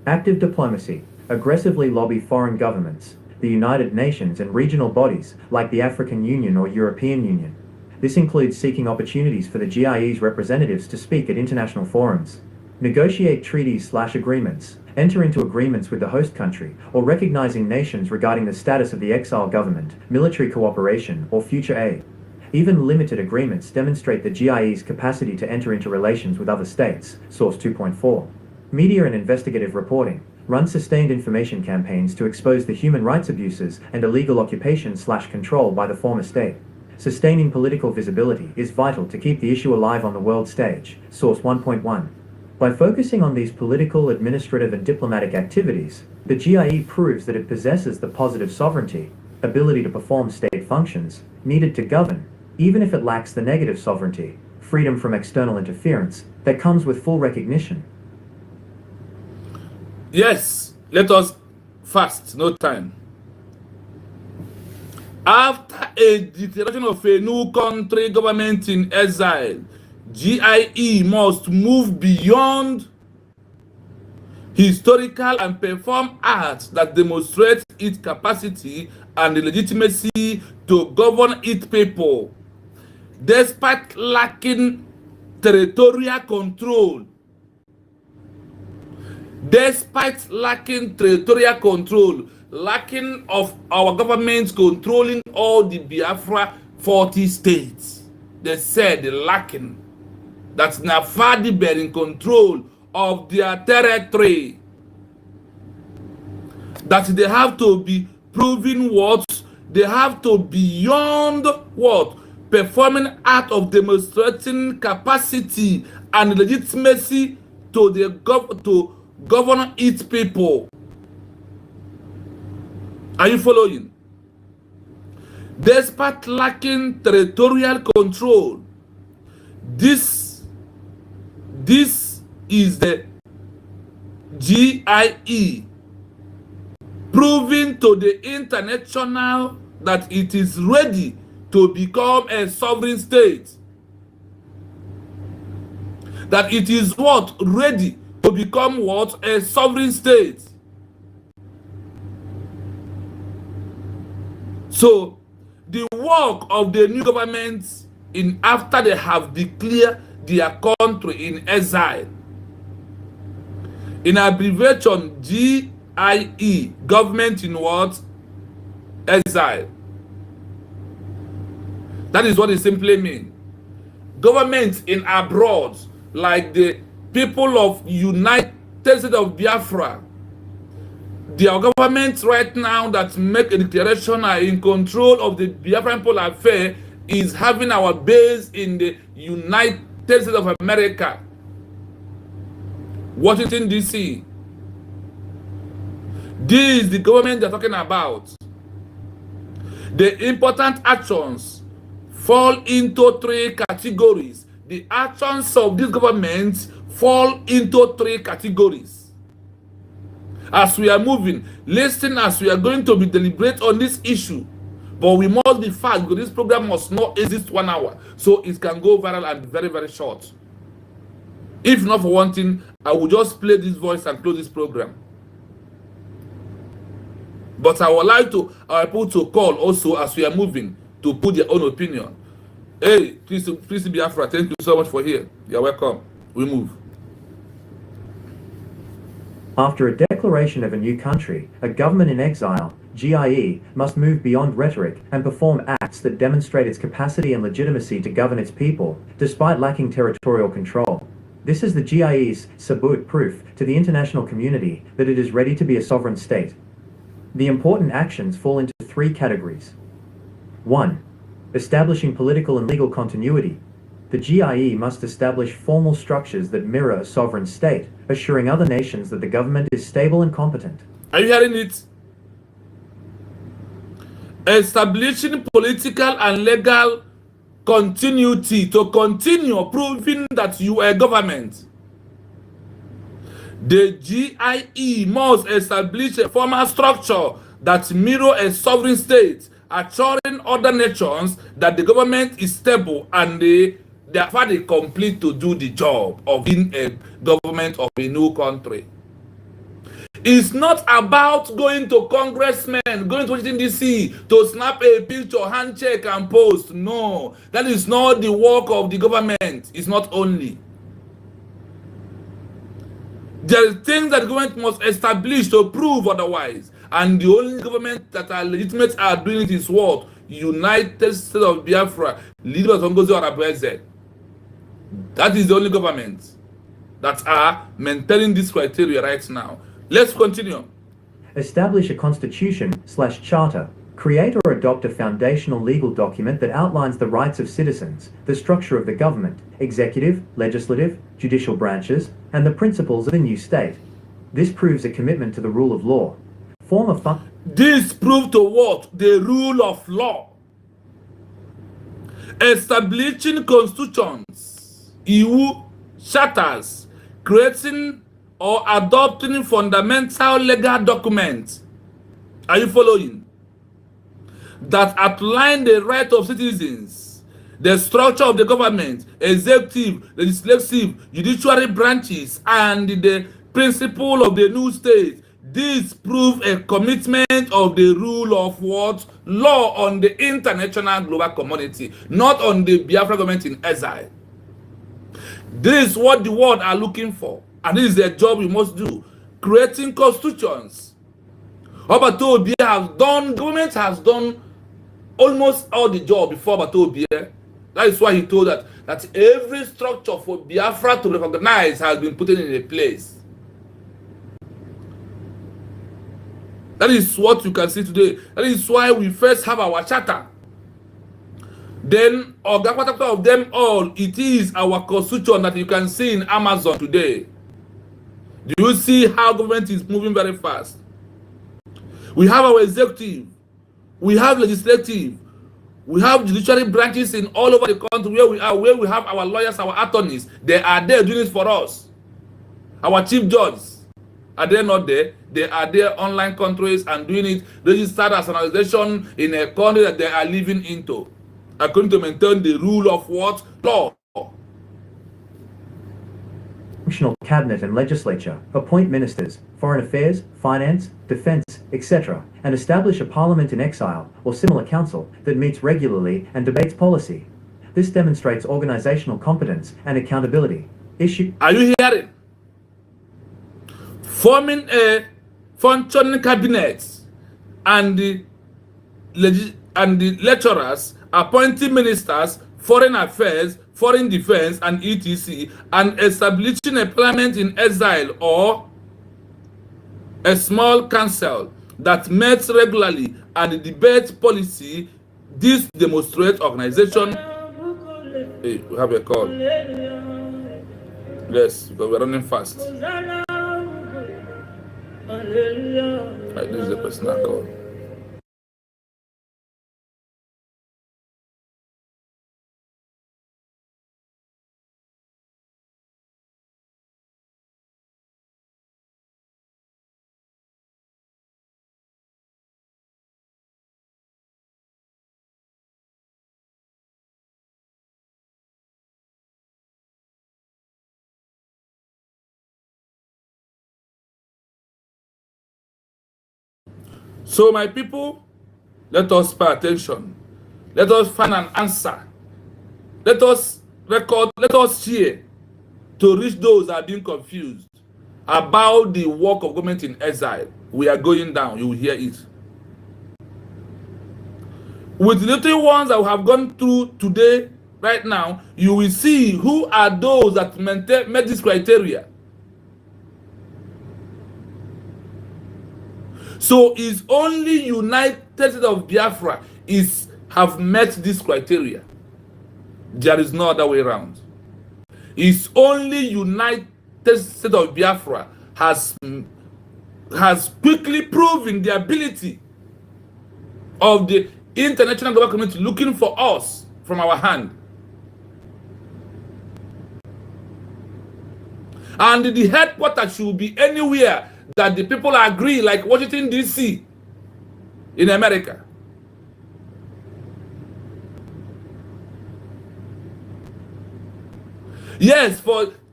Active diplomacy. Aggressively lobby foreign governments, the United Nations and regional bodies like the African Union or European Union. This includes seeking opportunities for the GIE's representatives to speak at international forums. Negotiate treaties/agreements, enter into agreements with the host country, or recognizing nations regarding the status of the exile government, military cooperation, or future aid. Even limited agreements demonstrate the GIE's capacity to enter into relations with other states. Source 2.4. Media and investigative reporting. Run sustained information campaigns to expose the human rights abuses and illegal occupation/control by the former state. Sustaining political visibility is vital to keep the issue alive on the world stage. Source 1.1. By focusing on these political, administrative, and diplomatic activities, the GIE proves that it possesses the positive sovereignty, ability to perform state functions, needed to govern, even if it lacks the negative sovereignty, freedom from external interference, that comes with full recognition. Yes, let us fast, no time. After a declaration of a new country government in exile, GIE must move beyond historical and perform acts that demonstrate its capacity and legitimacy to govern its people, despite lacking territorial control. Despite lacking territorial control, lacking of our governments controlling all the Biafra 40 states. They said they're lacking. That's Nafadi bearing control of their territory. That they have to be proving what? They have to beyond what? Performing act of demonstrating capacity and legitimacy to the govern its people. Are you following? Despite lacking territorial control, this is the GIE proving to the international that it is ready to become a sovereign state. That it is what? Ready to become what? A sovereign state. So, the work of the new government in after they have declared their country in exile, in abbreviation GIE, government in what? Exile. That is what it simply means. Government in abroad, like the people of United States of Biafra, their government right now that make a declaration are in control of the Biafran people affair is having our base in the United States of America, Washington DC. This is the government they're talking about. The important actions fall into three categories. The actions of this government fall into three categories. As we are moving, listen, as we are going to be deliberate on this issue, but we must be fast because this program must not exist 1 hour, so it can go viral and very, very short. If not for one thing, I will just play this voice and close this program. But I would like to our people to call also as we are moving to put their own opinion. Hey, please Biafra, thank you so much for here. You're welcome. We move. After a declaration of a new country, a government in exile, GIE, must move beyond rhetoric and perform acts that demonstrate its capacity and legitimacy to govern its people, despite lacking territorial control. This is the GIE's sabut proof to the international community that it is ready to be a sovereign state. The important actions fall into three categories. 1. Establishing political and legal continuity. The GIE must establish formal structures that mirror a sovereign state, assuring other nations that the government is stable and competent. Are you hearing it? Establishing political and legal continuity to continue proving that you are a government. The GIE must establish a formal structure that mirrors a sovereign state, assuring other nations that the government is stable and they are complete to do the job of being a government of a new country. It's not about going to congressmen, going to Washington DC to snap a picture, handshake, and post. No, that is not the work of the government. It's not only. There are things that the government must establish to prove otherwise. And the only government that are legitimate are doing it is what? United States of Biafra, leader of Ngozi Orabueze. That is the only government that are maintaining this criteria right now. Let's continue. Establish a constitution/charter. Create or adopt a foundational legal document that outlines the rights of citizens, the structure of the government, executive, legislative, judicial branches, and the principles of the new state. This proves a commitment to the rule of law. This proves to what? The rule of law. Establishing constitutions, EU charters, creating or adopting fundamental legal documents. Are you following? That outline the right of citizens, the structure of the government, executive, legislative, judiciary branches, and the principle of the new state. This proves a commitment of the rule of what? Law on the international global community, not on the Biafra government in exile. This is what the world are looking for. And this is the job we must do. Creating constitutions. Obato Obie has done, government has done almost all the job before Obato Obie. That is why he told that every structure for Biafra to recognize has been put in a place. That is what you can see today. That is why we first have our charter. Then, of them all, it is our constitution that you can see in Amazon today. Do you see how government is moving very fast? We have our executive, we have legislative, we have judiciary branches in all over the country where we are, where we have our lawyers, our attorneys. They are there doing it for us. Our chief judges, are they not there? They are there online countries and doing it, registered as an organization in a country that they are living into, according to maintain the rule of what? Law. Functional cabinet and legislature, appoint ministers, foreign affairs, finance, defense, etc., and establish a parliament in exile or similar council that meets regularly and debates policy. This demonstrates organizational competence and accountability. Are you hearing? Forming a functioning cabinet and the lecturers, appointing ministers, foreign affairs, foreign defense, and etc., and establishing a parliament in exile or a small council that meets regularly and debates policy. This demonstrates organization. Hey, we have a call. Yes, because we're running fast. Right, this is the personal call. So my people, let us pay attention. Let us find an answer. Let us record, let us share to reach those that are being confused about the work of government in exile. We are going down. You will hear it. With the little ones that we have gone through today, right now, you will see who are those that met this criteria. So it's only United States of Biafra have met this criteria. There is no other way around. It's only United States of Biafra has has quickly proven the ability of the international global community looking for us from our hand. And the headquarters should be anywhere that the people agree, like Washington, D.C. in America. Yes,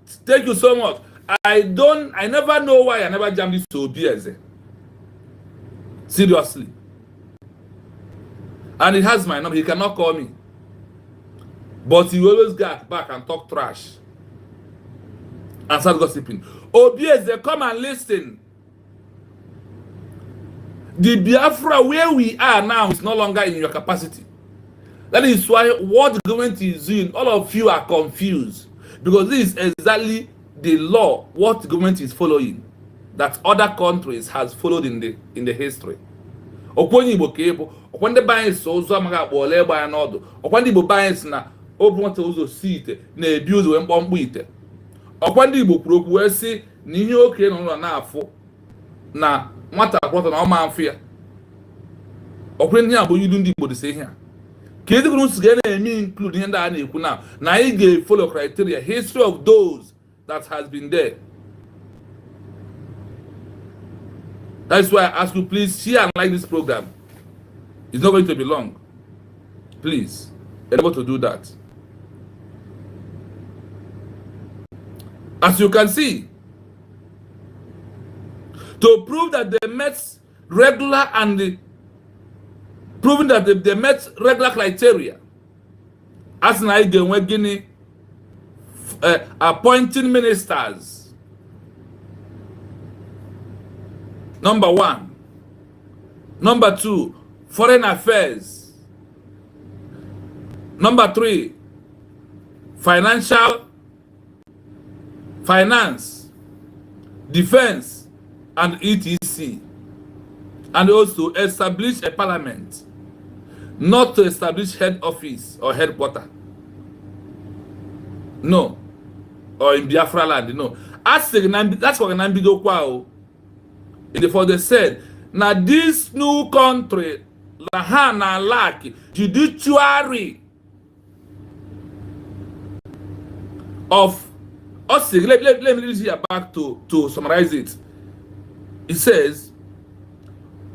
thank you so much. I never know why I never jammed this to OBS. Seriously. And he has my number. He cannot call me. But he always get back and talk trash. And start gossiping. OBS, they come and listen. The Biafra where we are now is no longer in your capacity. That is why what the government is doing, all of you are confused. Because this is exactly the law, what the government is following, that other countries has followed in the history. Okwenye Igbo ka ebo, okwende banye so ozo amaga akpole egba ya n'ọdụ, okwende Igbo banye si na obu nwata ụzọ si ite na-ebi ụzọ wee mkpọmkpọ ite. Okwende Igbo kwuru okwu wee sị na ihe oke nọ n'ụlọ na-afụ na nwata akwụkwọ na ọma mfụ ya. Okwende ya bụ ilu ndị Igbo dị sị ihe a. Ka ezi kwuru nsị na-eme include ihe ndị a na-ekwu na anyị ga-follow criteria, history of those that has been there. That's why I ask you, please share and like this program. It's not going to be long. Please, you're able to do that. As you can see, to prove that they met regular and proving that they met regular criteria, as now we're Guinea appointing ministers. Number 1. Number 2, foreign affairs. Number 3, finance, defense, and etc. And also establish a parliament, not to establish head office or headquarter. No. Or in Biafra land, no. That's what Nambido Kwao. Therefore, they said, now this new country, Lahana Laki, judiciary of us. Let me read here back to summarize it. It says,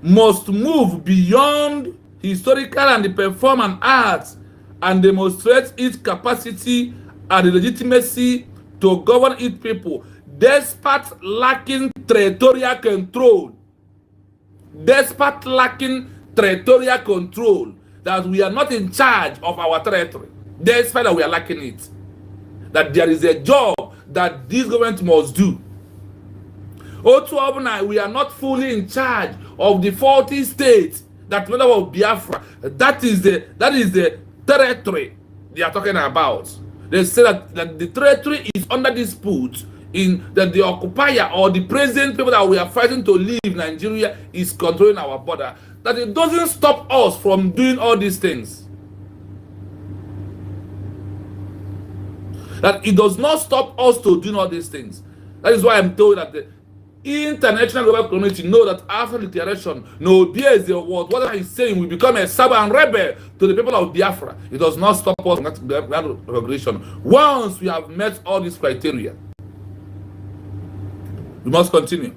must move beyond historical and perform an art and demonstrate its capacity and legitimacy to govern its people, despite lacking territorial control. Despite lacking territorial control, that we are not in charge of our territory, despite that we are lacking it, that there is a job that this government must do. Also, we are not fully in charge of the 40 states that made up of Biafra. That is the territory they are talking about. They say that the territory is under dispute, in that the occupier or the present people that we are fighting to leave Nigeria is controlling our border. That it doesn't stop us from doing all these things. That it does not stop us to doing all these things. That is why I'm told that the international global community know that after the declaration, no bears the word. What he's saying, we become a stubborn rebel to the people of Biafra. It does not stop us from that recognition. Once we have met all these criteria, we must continue.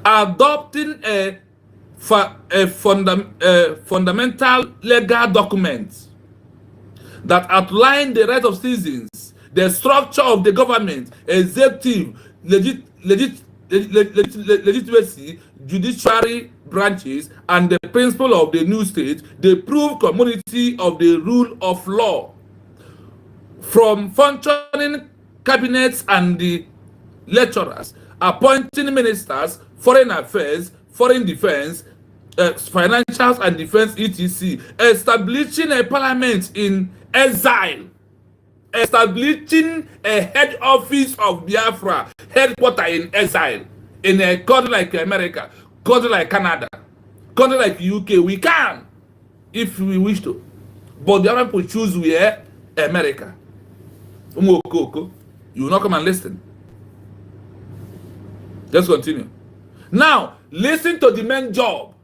Adopting a fundamental legal document that outline the rights of citizens, the structure of the government, executive, legitimacy, judiciary branches, and the principle of the new state, the proof community of the rule of law. From functioning cabinets and the lecturers, appointing ministers, foreign affairs, foreign defense, financials and defense, etc., establishing a parliament in exile, establishing a head office of Biafra, headquarter in exile, in a country like America, country like Canada, country like UK. We can, if we wish to, but the other people choose where America. You will not come and listen. Let's continue. Now, listen to the main job.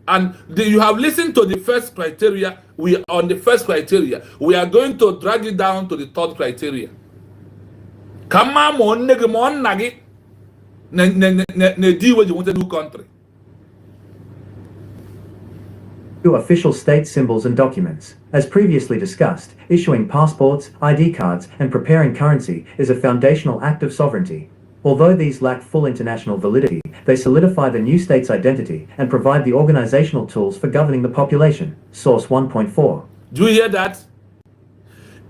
And you have listened to the first criteria. We are on the first criteria. We are going to drag it down to the third criteria. Come on, nagi. Ne deal with you want a new country. To official state symbols and documents. As previously discussed, issuing passports, ID cards, and preparing currency is a foundational act of sovereignty. Although these lack full international validity, they solidify the new state's identity and provide the organizational tools for governing the population. Source 1.4. Do you hear that?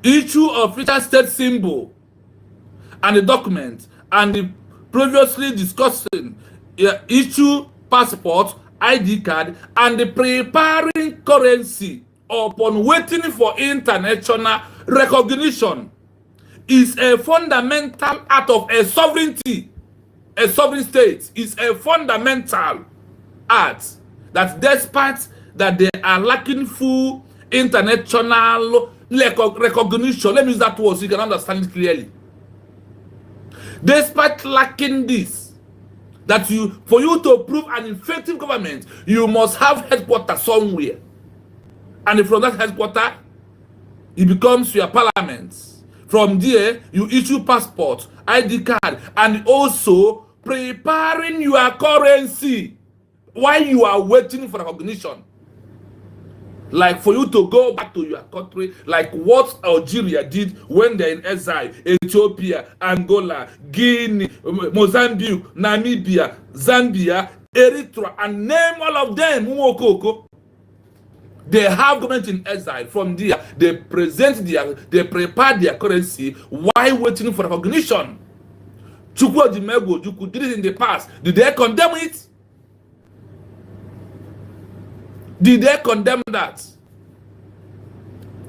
Issue official state symbol and the document and the previously discussing issue passport, ID card, and the preparing currency upon waiting for international recognition is a fundamental act of a sovereignty. A sovereign state is a fundamental act that despite that they are lacking full international recognition, let me use that word so you can understand it clearly. Despite lacking this, that for you to prove an effective government, you must have headquarters somewhere. And from that headquarters, it becomes your parliament. From there, you issue passport, ID card, and also preparing your currency while you are waiting for recognition. Like for you to go back to your country, like what Algeria did when they're in exile, Ethiopia, Angola, Guinea, Mozambique, Namibia, Zambia, Eritrea, and name all of them. They have government in exile. From there, they prepare their currency while waiting for recognition. Chukwu Odimegwu Ojukwu did it in the past. Did they condemn it? Did they condemn that?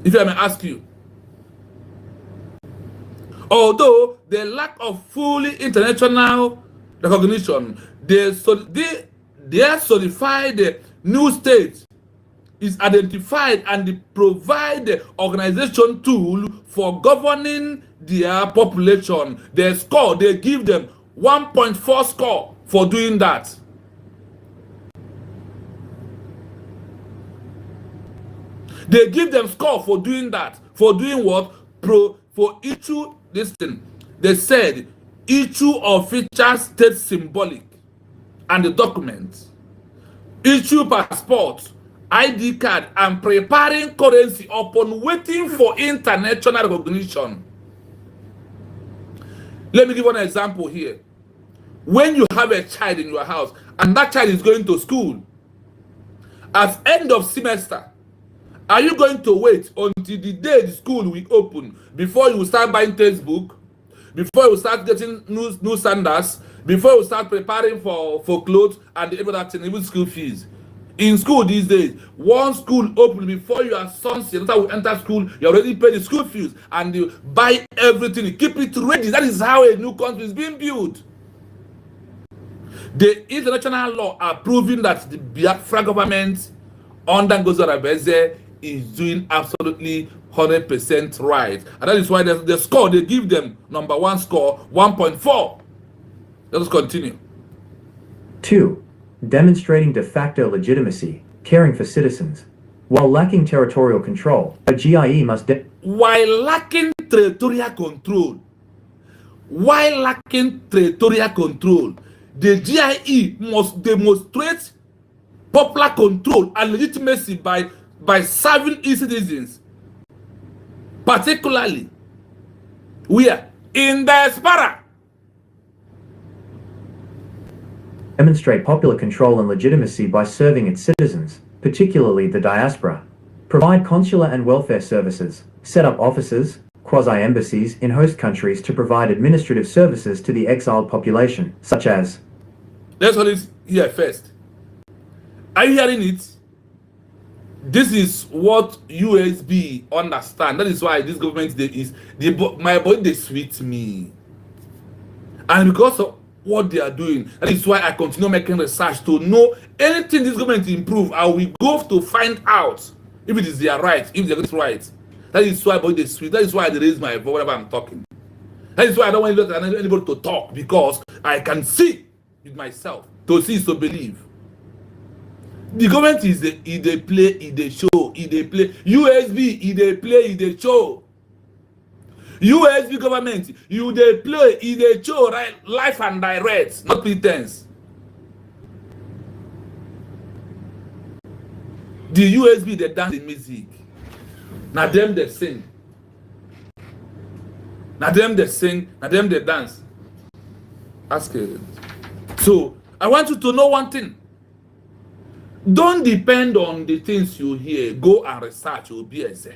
If I may ask you. Although the lack of fully international recognition, they solidify the new state is identified and they provide the organization tool for governing their population. They give them 1.4 score for doing that. They give them score for doing that. For doing what? For issue this thing. They said issue official state symbolic and the document. Issue passport, ID card, and preparing currency upon waiting for international recognition. Let me give one example here. When you have a child in your house and that child is going to school, at end of semester, are you going to wait until the day the school will open before you start buying textbook, before you start getting new sandals, before you start preparing for clothes and every other thing, even school fees? In school these days, one school open before your son's will enter school, you already pay the school fees and you buy everything, you keep it ready. That is how a new country is being built. The international law are proving that the Biafra government under Ngozi Okonjo-Iweala is doing absolutely 100% right. And that is why the score they give them, number one score, 1.4. Let us continue. 2. Demonstrating de facto legitimacy, caring for citizens. While lacking territorial control, a GIE must while lacking territorial control, the GIE must demonstrate popular control and legitimacy by serving its citizens, particularly where in diaspora. Demonstrate popular control and legitimacy by serving its citizens, particularly the diaspora. Provide consular and welfare services. Set up offices, quasi-embassies in host countries to provide administrative services to the exiled population, such as... Let's hold it here first. Are you hearing it? This is what USB understand. That is why this government my body they sweet me. And because of what they are doing, that is why I continue making research to know anything this government improve. I will go to find out if it is their right, if they're it right. That is why body they sweet. That is why I raise my voice whenever I'm talking. That is why I don't want anybody to talk, because I can see with myself. To see is to believe. The government is they play, is they show, is they play. USB, is they play, is they show. USB government, you they play, is they show, right? Life and direct, not pretense. The USB they dance in music. Now them they sing. Now them they sing, now them they dance. Ask it. So I want you to know one thing. Don't depend on the things you hear. Go and research OBS.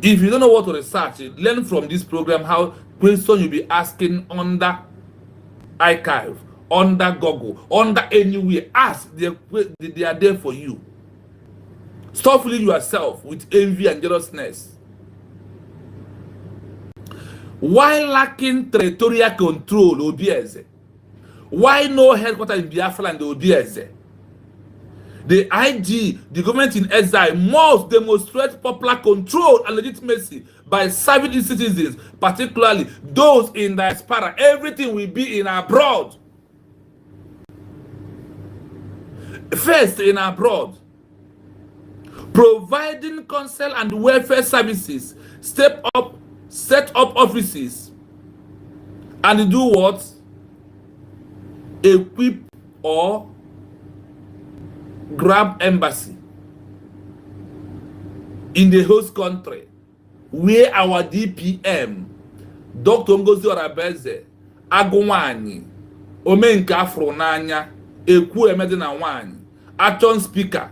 If you don't know what to research, learn from this program how questions you'll be asking under archive, under Google, under anywhere. Ask. They are there for you. Stop fooling yourself with envy and jealousness. Why lacking territorial control, OBS? Why no headquarters in Biafra and the ODS? The IG, the government in exile, must demonstrate popular control and legitimacy by serving its citizens, particularly those in diaspora. Everything will be in abroad. First, in abroad. Providing counsel and welfare services, set up offices, and do what? Equip or grab embassy in the host country where our DPM, Dr. Ngozi Orabeze, Agwani, Omenka Afronanya, Ekwu Emedina Wani, Aton Speaker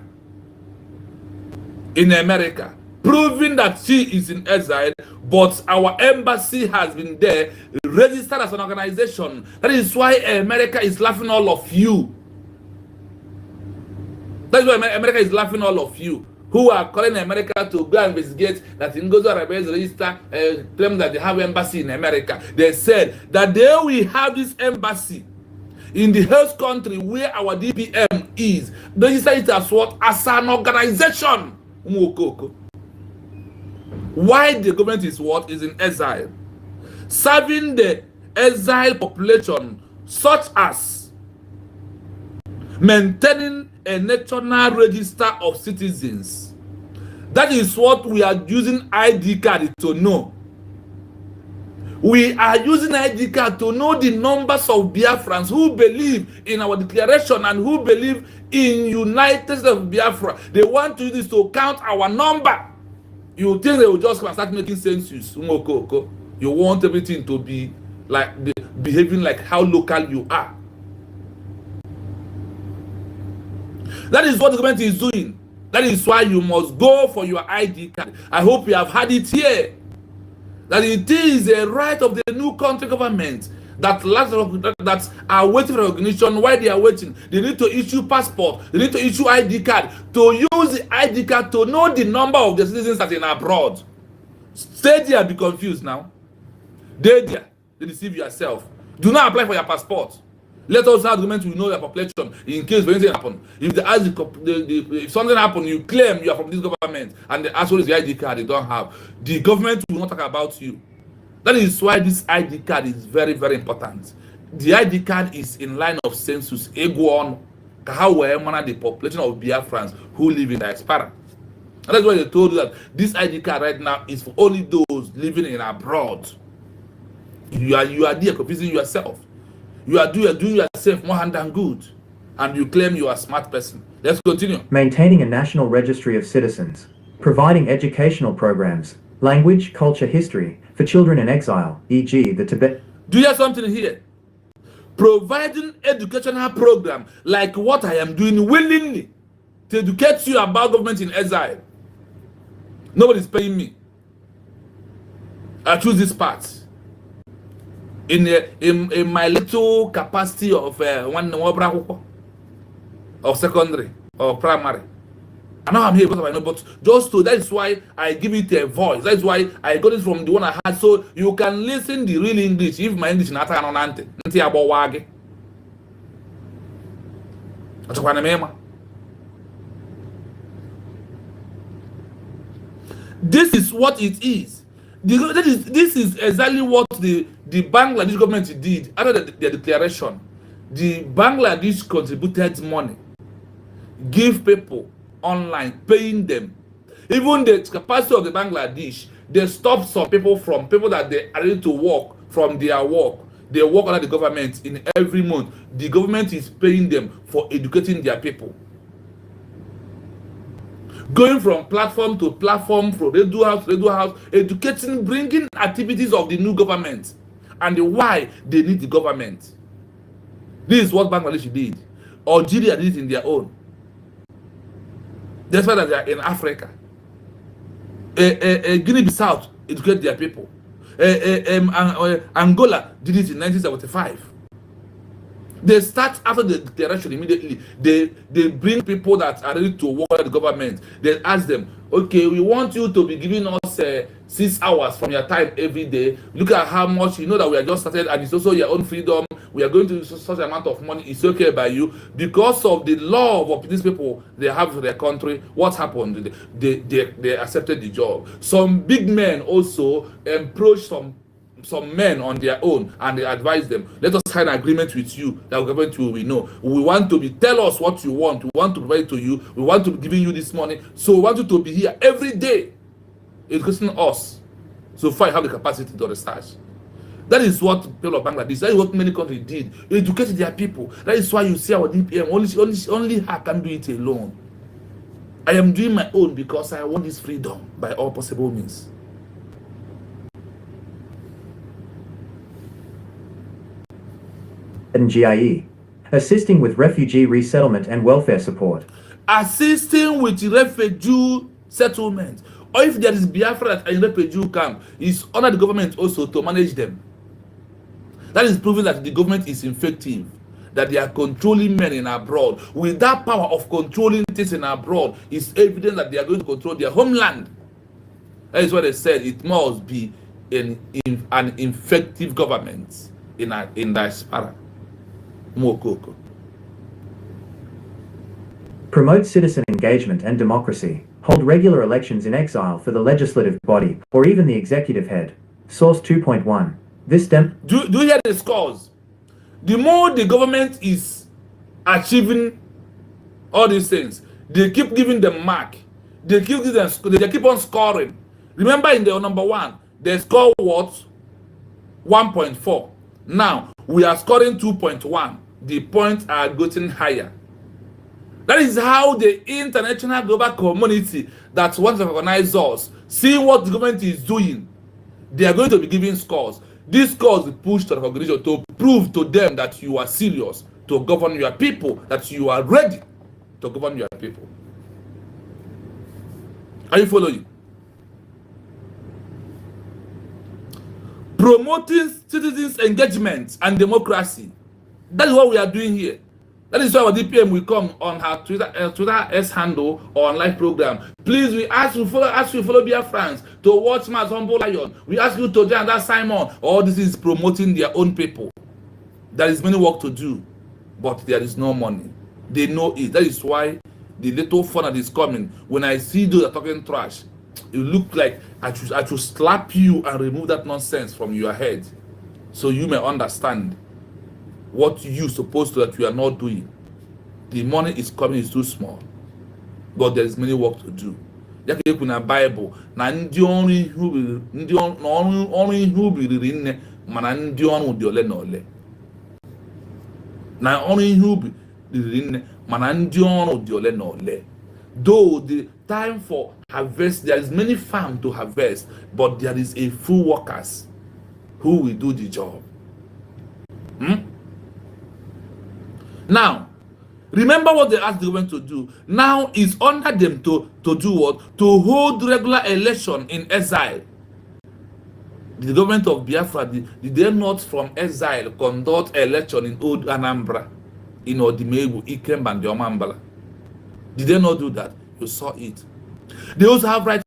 in America, proving that she is in exile, but our embassy has been there, registered as an organization. That is why America is laughing all of you. That's why America is laughing all of you who are calling America to go and investigate that Ngozi Arabez register, claim that they have embassy in America. They said that they will have this embassy in the host country where our DPM is. They say it as what? As an organization. Why the government is what? Is in exile. Serving the exile population, such as maintaining a national register of citizens. That is what we are using ID card to know. We are using ID card to know the numbers of Biafrans who believe in our declaration and who believe in United States of Biafra. They want to use this to count our number. You think they will just come and start making census? You want everything to be like behaving like how local you are. That is what the government is doing. That is why you must go for your ID card. I hope you have had it here. That it is a right of the new country government that are waiting for recognition. Why they are waiting? They need to issue passport. They need to issue ID card. To use the ID card to know the number of the citizens that are in abroad. Stay there and be confused now. Stay there. They deceive yourself. Do not apply for your passport. Let us have agreement we know your population in case anything happen. If they ask if something happen, you claim you are from this government and they ask what is the ID card they don't have. The government will not talk about you. That is why this ID card is very, very important. The ID card is in line of census. Eguon, how we manage the population of Biafrans who live in diaspora. And that's why they told you that this ID card right now is for only those living in abroad. You are there confusing yourself. You are doing yourself more harm than good, and you claim you are a smart person. Let's continue. Maintaining a national registry of citizens, providing educational programs, language, culture, history for children in exile, e.g. the Tibet. Do you have something here? Providing educational program like what I am doing willingly to educate you about government in exile. Nobody's paying me. I choose this part. In my little capacity of one or secondary or primary. I know I'm here because I know, but just to that is why I give it a voice. That's why I got it from the one I had, so you can listen the real English. If my English not this is what it is. This is exactly what the Bangladesh government did under their declaration. The Bangladesh contributed money, give people online, paying them. Even the capacity of the Bangladesh, they stopped some people that they are ready to work from their work. They work under the government in every month. The government is paying them for educating their people. Going from platform to platform, from radio house to radio house, educating, bringing activities of the new government and why they need the government. This is what Bangladesh did. Algeria did it in their own. That's why they are in Africa. Guinea-Bissau educate their people. Angola did it in 1975. They start after the declaration immediately. They bring people that are ready to work at the government. They ask them, okay, we want you to be giving us 6 hours from your time every day. Look at how much, you know that we are just started and it's also your own freedom. We are going to use such amount of money. It's okay by you. Because of the love of these people they have for their country, what happened? They accepted the job. Some big men also approached some men on their own and they advise them, let us sign an agreement with you that we're going to, we know we want to be, tell us what you want, we want to provide to you, we want to be giving you this money, so we want you to be here every day educating us so far you have the capacity to research. That is what people of Bangladesh, that is what many countries did, educated their people. That is why you see our DPM only her can do it alone. I am doing my own because I want this freedom by all possible means. And GIE, assisting with refugee resettlement and welfare support. Assisting with refugee settlement. Or if there is Biafra in refugee camp, it's under the government also to manage them. That is proving that the government is effective, that they are controlling men in abroad. With that power of controlling things in abroad, it's evident that they are going to control their homeland. That is why they said it must be an effective government in diaspora. Mokoko. Promote citizen engagement and democracy. Hold regular elections in exile for the legislative body or even the executive head. Source 2.1. This do you hear the scores? The more the government is achieving all these things, they keep giving them mark. They keep on scoring. Remember in the number 1, they score what? 1.4. Now we are scoring 2.1. The points are getting higher. That is how the international global community that wants to recognize us, see what the government is doing. They are going to be giving scores. These scores will push to recognition to prove to them that you are serious to govern your people, that you are ready to govern your people. Are you following? Promoting citizens' engagement and democracy. That is what we are doing here. That is why our DPM will come on her Twitter S handle or on live program. Please, we ask you follow Biafrans to watch Mass Humble Lion. We ask you to join that Simon. All this is promoting their own people. There is many work to do, but there is no money. They know it. That is why the little fun that is coming. When I see those that are talking trash, it look like I should slap you and remove that nonsense from your head, so you may understand what you supposed to that you are not doing. The money is coming is too small, but there is many work to do. Yake ekwu na Bible na ndị ọrụ ihe ubi riri nne mana ndị ọrụ dị ole na ole. Na ọrụ ihe ubi riri nne mana ndị ọrụ dị ole na ole. Though the time for harvest, there is many farms to harvest, but there is a few workers who will do the job. Now, remember what they asked the government to do. Now it's under them to do what? To hold regular election in exile. The government of Biafra, did they not from exile conduct election in Old Anambra, in Odimegu, Ikemba, and Omambala? Did they not do that? You saw it. They also have right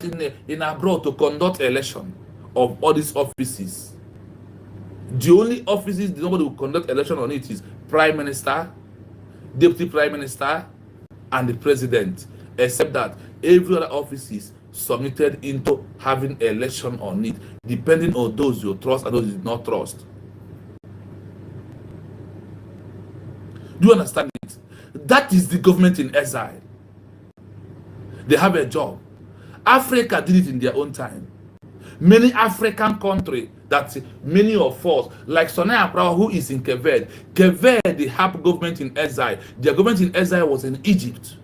in abroad to conduct election of all these offices. The only offices nobody will conduct election on it is Prime Minister, Deputy Prime Minister, and the President. Except that every other offices, submitted into having election on it, depending on those you trust and those you do not trust. Do you understand it? That is the government in exile. They have a job. Africa did it in their own time. Many African countries that many of us, like Sonaya Prawa, who is in Quebec, they have government in exile. Their government in exile was in Egypt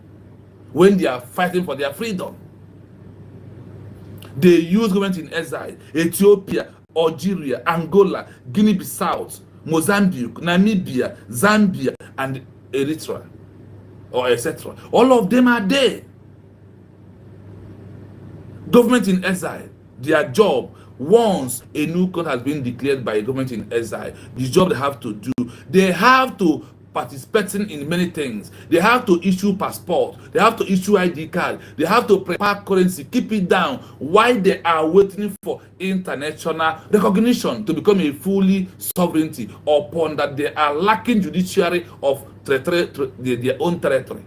when they are fighting for their freedom. They use government in exile. Ethiopia, Algeria, Angola, Guinea-Bissau, Mozambique, Namibia, Zambia, and Eritrea, or etc. All of them are there. Government in exile, their job, once a new country has been declared by a government in exile, the job they have to do, they have to participate in many things. They have to issue passport, they have to issue ID card, they have to prepare currency, keep it down while they are waiting for international recognition to become a fully sovereignty upon that they are lacking judiciary of their own territory.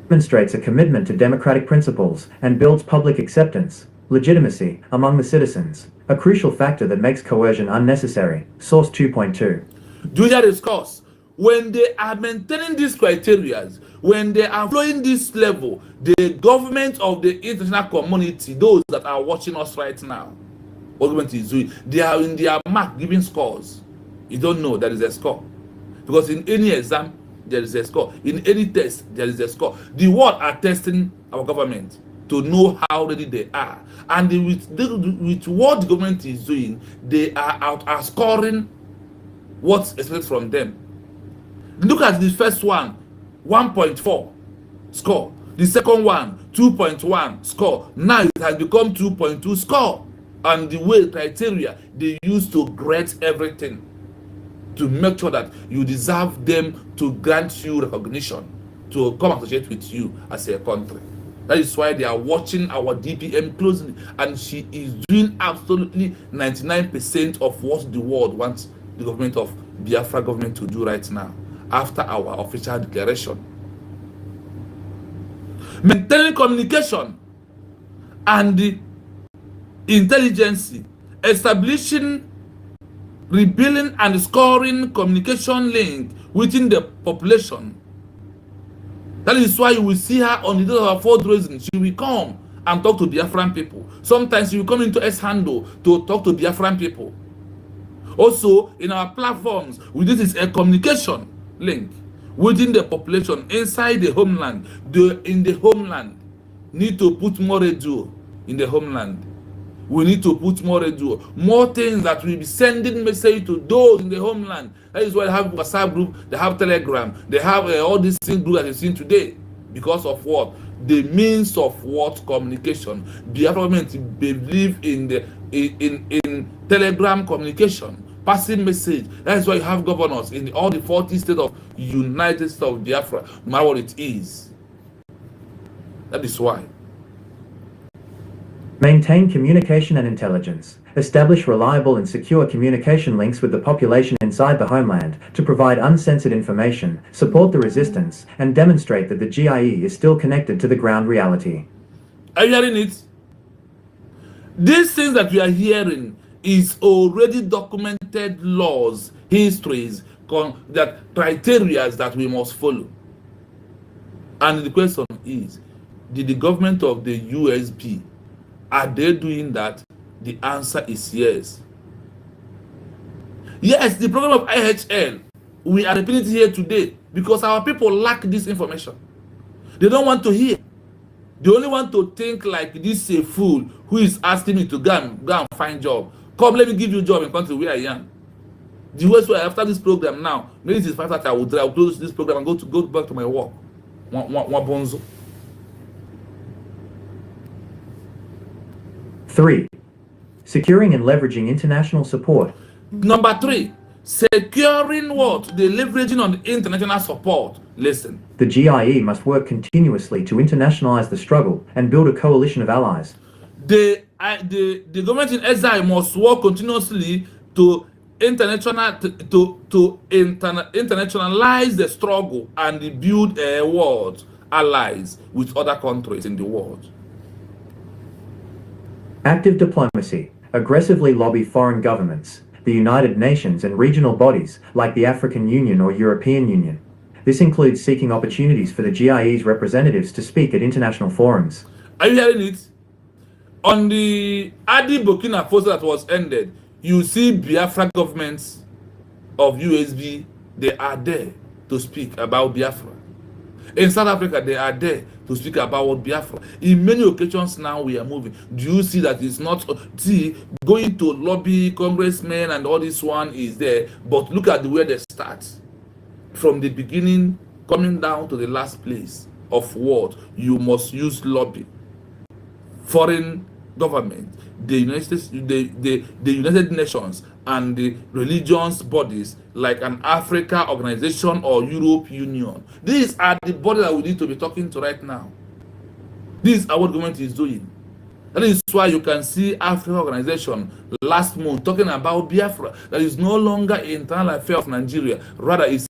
Demonstrates a commitment to democratic principles and builds public acceptance, legitimacy among the citizens, a crucial factor that makes coercion unnecessary. Source 2.2. Do you hear this course? When they are maintaining these criteria, when they are following this level, the government of the international community, those that are watching us right now, what government is doing, they are in their mark giving scores. You don't know there is a score. Because in any exam, there is a score. In any test, there is a score. The world are testing our government to know how ready they are. And with what the government is doing, they are scoring what's expected from them. Look at the first one, 1.4 score. The second one, 2.1 score. Now it has become 2.2 score. And the way criteria they use to grade everything, to make sure that you deserve them to grant you recognition, to come associate with you as a country. That is why they are watching our DPM closely, and she is doing absolutely 99% of what the world wants the government of Biafra government to do right now, after our official declaration. Maintaining communication and the intelligence, establishing, rebuilding and scoring communication link within the population. That is why you will see her on the day of her fundraising. She will come and talk to Biafran people. Sometimes she will come into S-Handle to talk to Biafran people. Also, in our platforms, this is a communication link within the population, inside the homeland. In the homeland, need to put more radio in the homeland. We need to put more radio, more things that will be sending message to those in the homeland. That is why they have WhatsApp group, they have Telegram, they have all these things that you've seen today. Because of what? The means of what? Communication. The government believe in the in Telegram communication, passing message. That is why you have governors in all the 40 states of United States of Biafra, no matter what it is. That is why. Maintain communication and intelligence. Establish reliable and secure communication links with the population inside the homeland to provide uncensored information, support the resistance, and demonstrate that the GIE is still connected to the ground reality. Are you hearing it? These things that we are hearing is already documented laws, histories, that criteria that we must follow. And the question is, did the government of the USB, are they doing that? The answer is yes. Yes, the program of IHL, we are repeating it here today because our people lack this information. They don't want to hear. They only want to think like this a fool who is asking me to go and find job. Come, let me give you a job in country where I am. The way so after this program now, maybe it is 5:30, I will close this program and go back to my work. One bonzo. 3. Securing and leveraging international support. Number 3, securing what? The leveraging on the international support. Listen. The GIE must work continuously to internationalize the struggle and build a coalition of allies. The government in exile must work continuously to internationalize the struggle and build a world allies with other countries in the world. Active diplomacy, aggressively lobby foreign governments, the United Nations and regional bodies like the African Union or European Union. This includes seeking opportunities for the GIE's representatives to speak at international forums. Are you hearing it? On the Adi Burkina Faso that was ended, you see Biafra governments of USB, they are there to speak about Biafra. In South Africa, they are there to speak about what Biafra. In many occasions now we are moving. Do you see that it's not, see, going to lobby congressmen and all this one is there, but look at the way they start. From the beginning, coming down to the last place of what you must use lobby. Foreign government, the United Nations, and the religious bodies like an Africa organization or Europe Union. These are the bodies that we need to be talking to right now. These are what government is doing. That is why you can see Africa organization last month talking about Biafra. That is no longer an internal affair of Nigeria. Rather, it's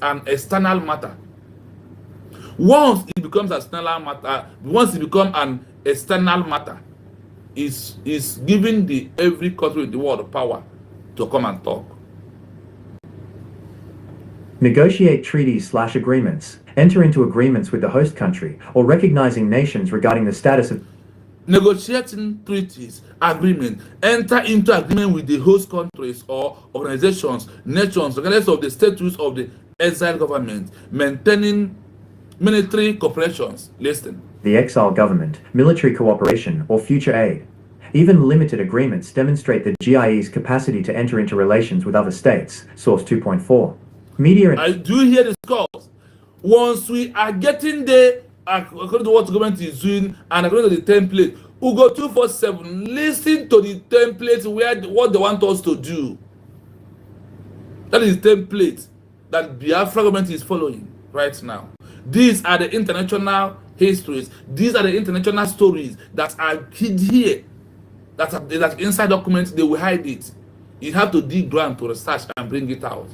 an external matter. Once it becomes an external matter, is giving the every country in the world power to come and talk. Negotiate treaties/agreements, enter into agreements with the host country, or recognizing nations regarding the status of Negotiating treaties, agreement, enter into agreement with the host countries or organizations, nations, regardless of the status of the exiled government, maintaining military cooperations. Listen. The exile government, military cooperation, or future aid. Even limited agreements demonstrate the GIE's capacity to enter into relations with other states. Source 2.4. Media. I do hear this calls. Once we are getting there, according to what the government is doing and according to the template, we go 247. Listen to the template where what they want us to do. That is the template that Biafra government is following right now. These are the international histories. These are the international stories that are hid here. That inside documents, they will hide it. You have to dig ground to research and bring it out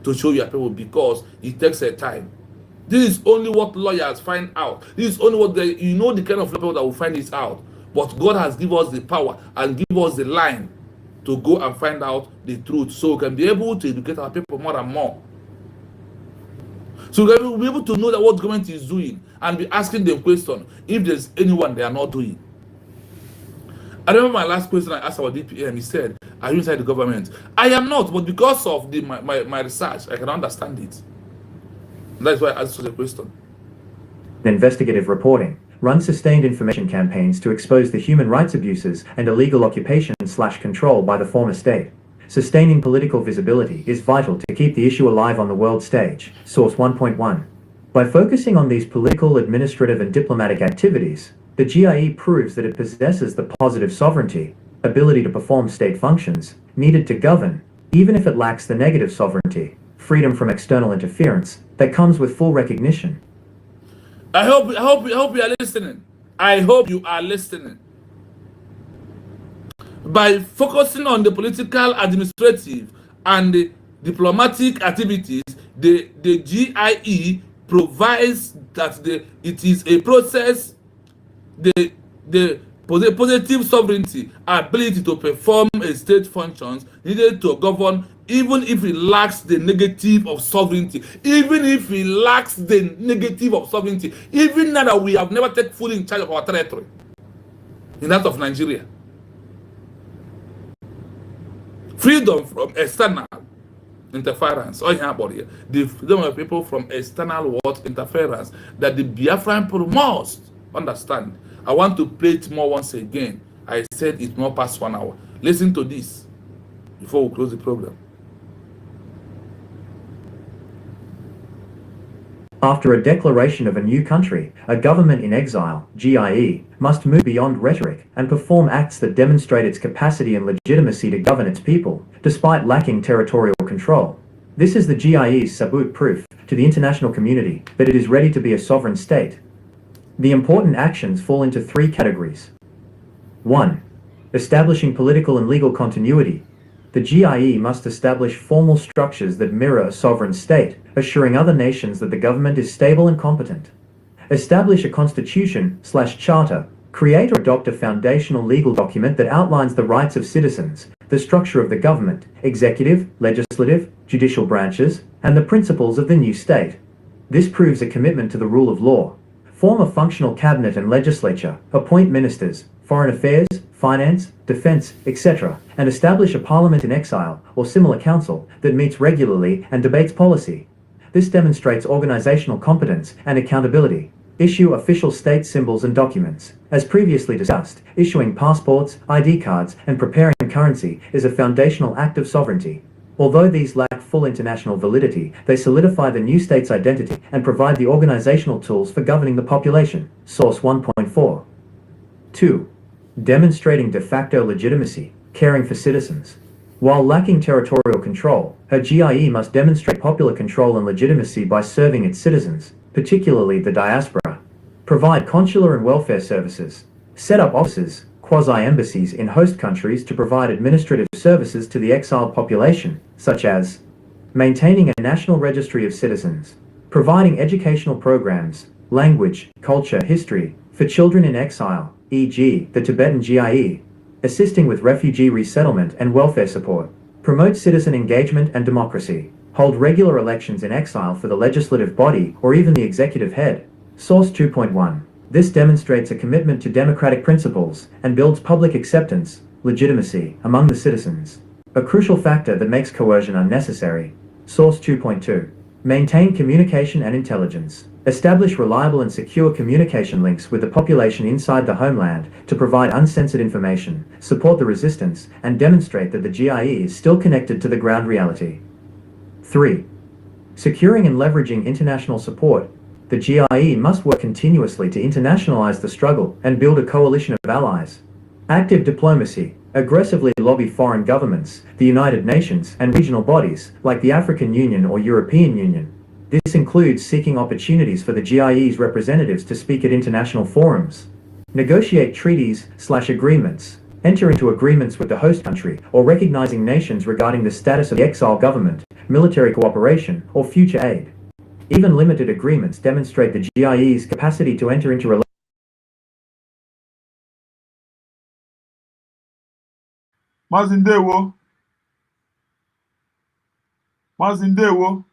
to show your people because it takes a time. This is only what lawyers find out. This is only what the kind of people that will find this out. But God has given us the power and give us the line to go and find out the truth so we can be able to educate our people more and more. So we will be able to know that what government is doing and be asking them questions if there's anyone they are not doing. I remember my last question I asked our DPM, he said, are you inside the government? I am not, but because of my research, I can understand it. That's why I asked the question. Investigative reporting. Run sustained information campaigns to expose the human rights abuses and illegal occupation/control by the former state. Sustaining political visibility is vital to keep the issue alive on the world stage. Source 1.1. By focusing on these political, administrative, and diplomatic activities, the GIE proves that it possesses the positive sovereignty, ability to perform state functions, needed to govern, even if it lacks the negative sovereignty, freedom from external interference, that comes with full recognition. I hope you are listening. I hope you are listening. By focusing on the political, administrative, and the diplomatic activities, the GIE provides that it is a process, the positive sovereignty, ability to perform a state functions needed to govern, even if it lacks the negative of sovereignty, even if it lacks the negative of sovereignty, even now that we have never taken fully in charge of our territory, in that of Nigeria. Freedom from external interference. Oh, yeah, about here. The freedom of people from external what interference that the Biafran people must understand. I want to play it more once again. I said it's not past 1 hour. Listen to this before we close the program. After a declaration of a new country, a government in exile, GIE, must move beyond rhetoric and perform acts that demonstrate its capacity and legitimacy to govern its people, despite lacking territorial control. This is the GIE's sabut proof to the international community that it is ready to be a sovereign state. The important actions fall into 3 categories. 1. Establishing political and legal continuity. The GIE must establish formal structures that mirror a sovereign state, assuring other nations that the government is stable and competent. establish a constitution/charter, create or adopt a foundational legal document that outlines the rights of citizens, the structure of the government, executive, legislative, judicial branches, and the principles of the new state. This proves a commitment to the rule of law. Form a functional cabinet and legislature, appoint ministers, foreign affairs, finance, defense, etc., and establish a parliament in exile or similar council that meets regularly and debates policy. This demonstrates organizational competence and accountability. Issue official state symbols and documents. As previously discussed, issuing passports, ID cards, and preparing currency is a foundational act of sovereignty. Although these lack full international validity, they solidify the new state's identity and provide the organizational tools for governing the population. Source 1.4. 2. Demonstrating de facto legitimacy, caring for citizens. While lacking territorial control, a GIE must demonstrate popular control and legitimacy by serving its citizens, particularly the diaspora. Provide consular and welfare services. Set up offices, quasi-embassies in host countries to provide administrative services to the exiled population, such as maintaining a national registry of citizens, providing educational programs, language, culture, history, for children in exile, e.g., the Tibetan GIE, assisting with refugee resettlement and welfare support, promote citizen engagement and democracy, hold regular elections in exile for the legislative body or even the executive head. Source 2.1. This demonstrates a commitment to democratic principles and builds public acceptance, legitimacy, among the citizens, a crucial factor that makes coercion unnecessary. Source 2.2. Maintain communication and intelligence. Establish reliable and secure communication links with the population inside the homeland to provide uncensored information, support the resistance, and demonstrate that the GIE is still connected to the ground reality. 3. Securing and leveraging international support. The GIE must work continuously to internationalize the struggle and build a coalition of allies. Active diplomacy. Aggressively lobby foreign governments, the United Nations, and regional bodies, like the African Union or European Union. This includes seeking opportunities for the GIE's representatives to speak at international forums. Negotiate treaties/agreements. Enter into agreements with the host country or recognizing nations regarding the status of the exile government, military cooperation, or future aid. Even limited agreements demonstrate the GIE's capacity to enter into relations. Mazindewo. Mazindewo.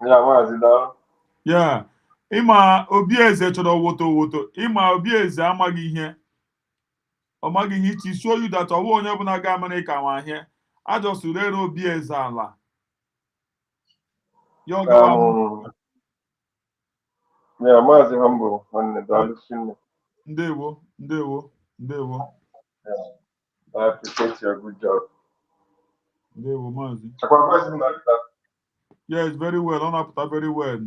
Yeah, Mazida. Yeah. Ịma Obieze chọrọ woto. Ịma Obieze amaghị ihe. Ọ maghị ihe to show you that ọwụ onye ọbụla ga Amerịka nwa ihe. Ajọsụ rere Obieze ala. Ya gawa. Yeah, Mazi humble on the Dalusin. Ndewo. Yeah, I appreciate your good job. Ndewo Mazi. Yes, Yes, very well. Onapụta very well.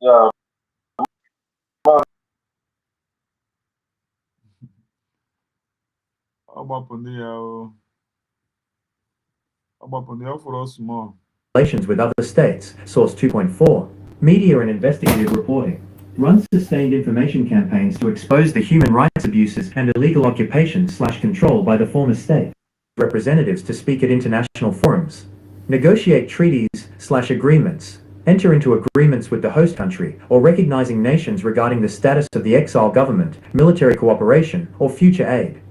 yeah. For us more. Relations with other states. Source 2.4. Media and investigative reporting. Runs sustained information campaigns to expose the human rights abuses and illegal occupation/control by the former state. Representatives to speak at international forums. Negotiate treaties/agreements. Enter into agreements with the host country or recognizing nations regarding the status of the exile government, military cooperation, or future aid.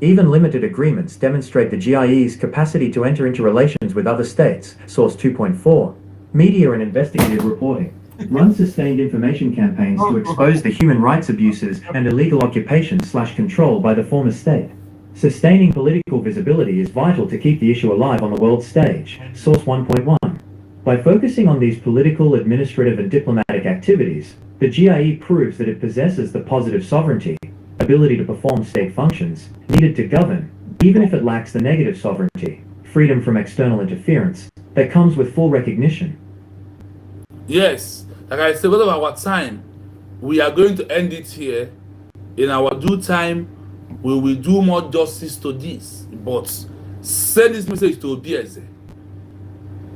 Even limited agreements demonstrate the GIE's capacity to enter into relations with other states. Source 2.4. Media and investigative reporting. Run sustained information campaigns to expose the human rights abuses and illegal occupation/control by the former state. Sustaining political visibility is vital to keep the issue alive on the world stage. Source 1.1. By focusing on these political, administrative, and diplomatic activities, the GIE proves that it possesses the positive sovereignty, ability to perform state functions, needed to govern, even if it lacks the negative sovereignty, freedom from external interference, that comes with full recognition. Yes, like I said, because of our time, we are going to end it here. In our due time, we will do more justice to this. But send this message to Obieze.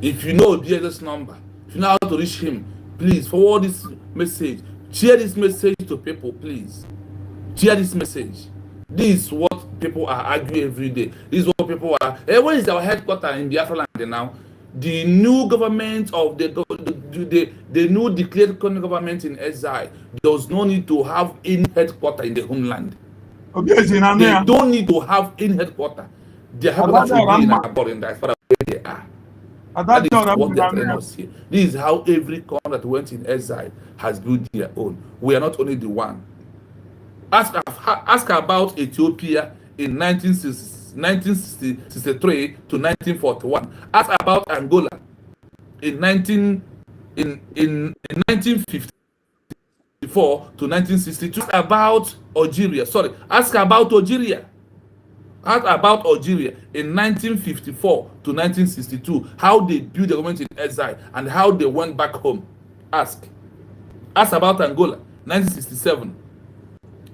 If you know Obieze's number, if you know how to reach him, please forward this message. Share this message to people, please. Share this message. This is what people are arguing every day. This is what people are. Where is our headquarters in Biafra land now? The new government of the the new declared colonial government in exile, there was no need to have any headquarter in the homeland. They don't need to have any headquarter. Their headquarters should be in Aberdeen, as far as where they are. That is what they are telling us here. This is how every country that went in exile has built their own. We are not only the one. Ask about Ethiopia in 1963 to 1941. Ask about Angola in 1954 to 1962. Ask about Algeria. Sorry, ask about Algeria. Ask about Algeria in 1954 to 1962. How they built the government in exile and how they went back home. Ask about Angola 1967.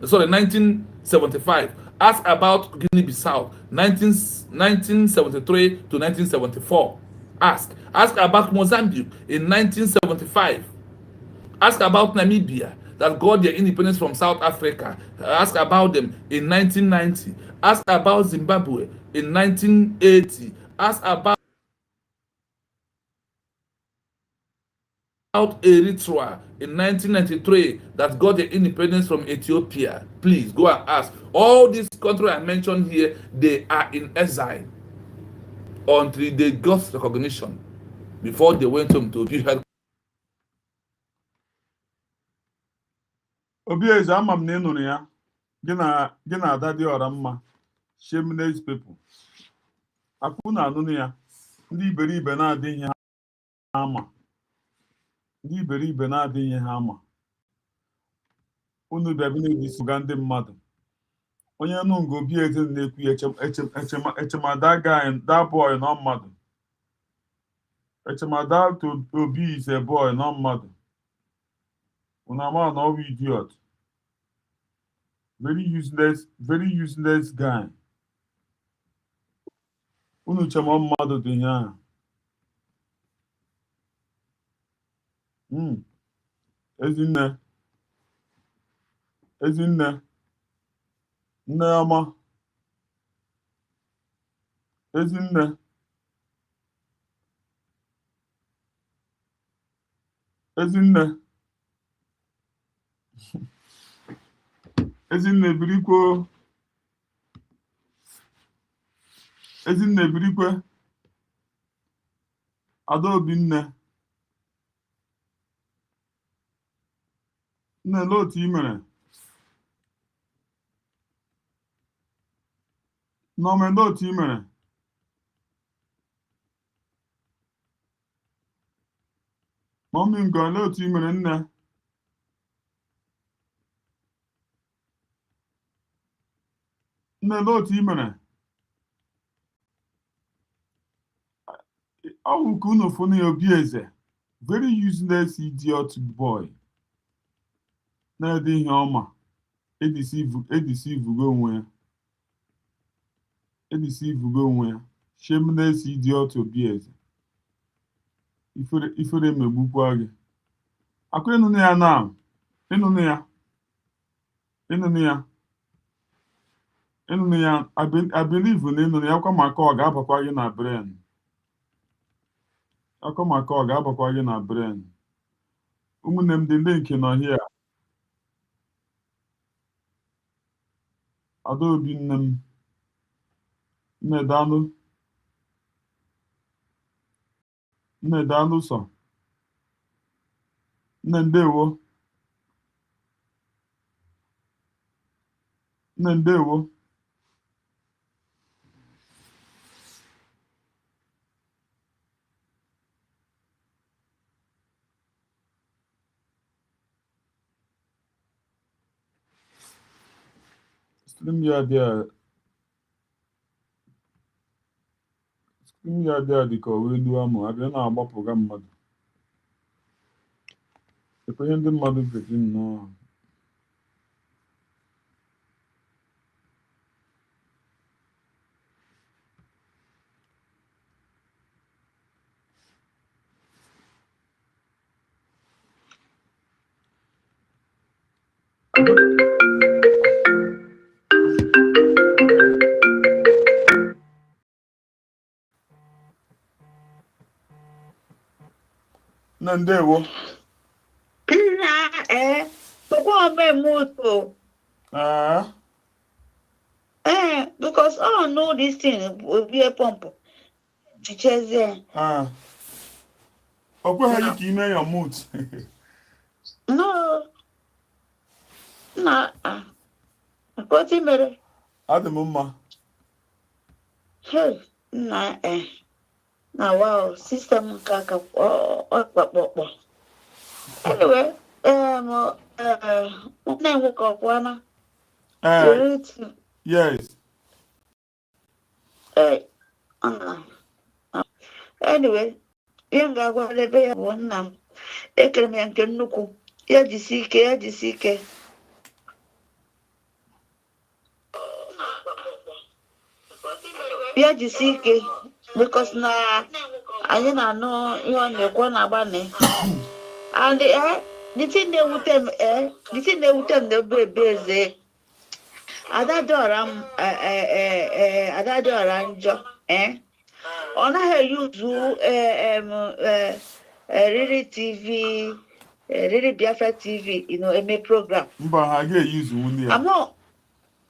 Sorry, 1975. Ask about Guinea-Bissau, 1973 to 1974. Ask about Mozambique in 1975. Ask about Namibia that got their independence from South Africa. Ask about them in 1990. Ask about Zimbabwe in 1980. Ask about Eritrea in 1993 that got the independence from Ethiopia. Please go and ask. All these countries I mentioned here, they are in exile until they got recognition before they went home to be held. Obieze, ama m na ị nụrụ ya gị na ada dị ọra mma shameless people. Akwụ na anụnụ ya ndị iberibe na-adịghị ha ama. Ndị iberibe na-adịghị ha ama. Unu bịa na-ebisuga ndị mmadụ. Onye nụ ngo Obieze na-ekwu echemada guy, that boy no mmadụ. Echemada to Obi is a boy no mmadụ. Una man no idiot. Very useless guy. Unu chema mmadụ dị ya. Ezinne. Nne ọma. Ezinne. Ezinne birikwo. Ezinne birikwe. Adaobi nne. Nne lee otu i mere. Nneọma lee otu i mere. Mọmị ngo lee otu i mere nne. Nne lee otu i mere. Ọ bụ ka unu fụnụ ya Obieze. Very useless idiot boy. Na-ede ihe ọma. Edisivugo onwe ya. Shameless idiot Obieze. Ifere megbukwa gị. Akụ ịnụnụ ya na. Ịnụnụ ya. I believe na ịnụnụ ya kwa maka ọ ga-abakwa gị na brain. Ụmụnne m dị ndị nke nọ here. Adaobi nne m. Nne daalụ sọ. Nne ndewo. Stream ya dị ka o wee duo amụ abịa na-agbapụga mmadụ. Ekwenye ndị mmadụ bezi nnọọ. Nandewo. Na me moto. Because I know this thing will be a pump. Teachers there. Okay, how you keep your mood? No. What's the matter? At the mama. Hey, na wow, system kaka anyway, what name woke up one? Yes. Anyway, young guy what they be one now. They can make a nuku. Yajisike. Yajisike. Because na I don't know you on the corner bunny. And the thing they would them the thing they would them the baby Adadoram Adadoranjo on her use really TV really Biafra TV, you know, a program. But I get use one I'm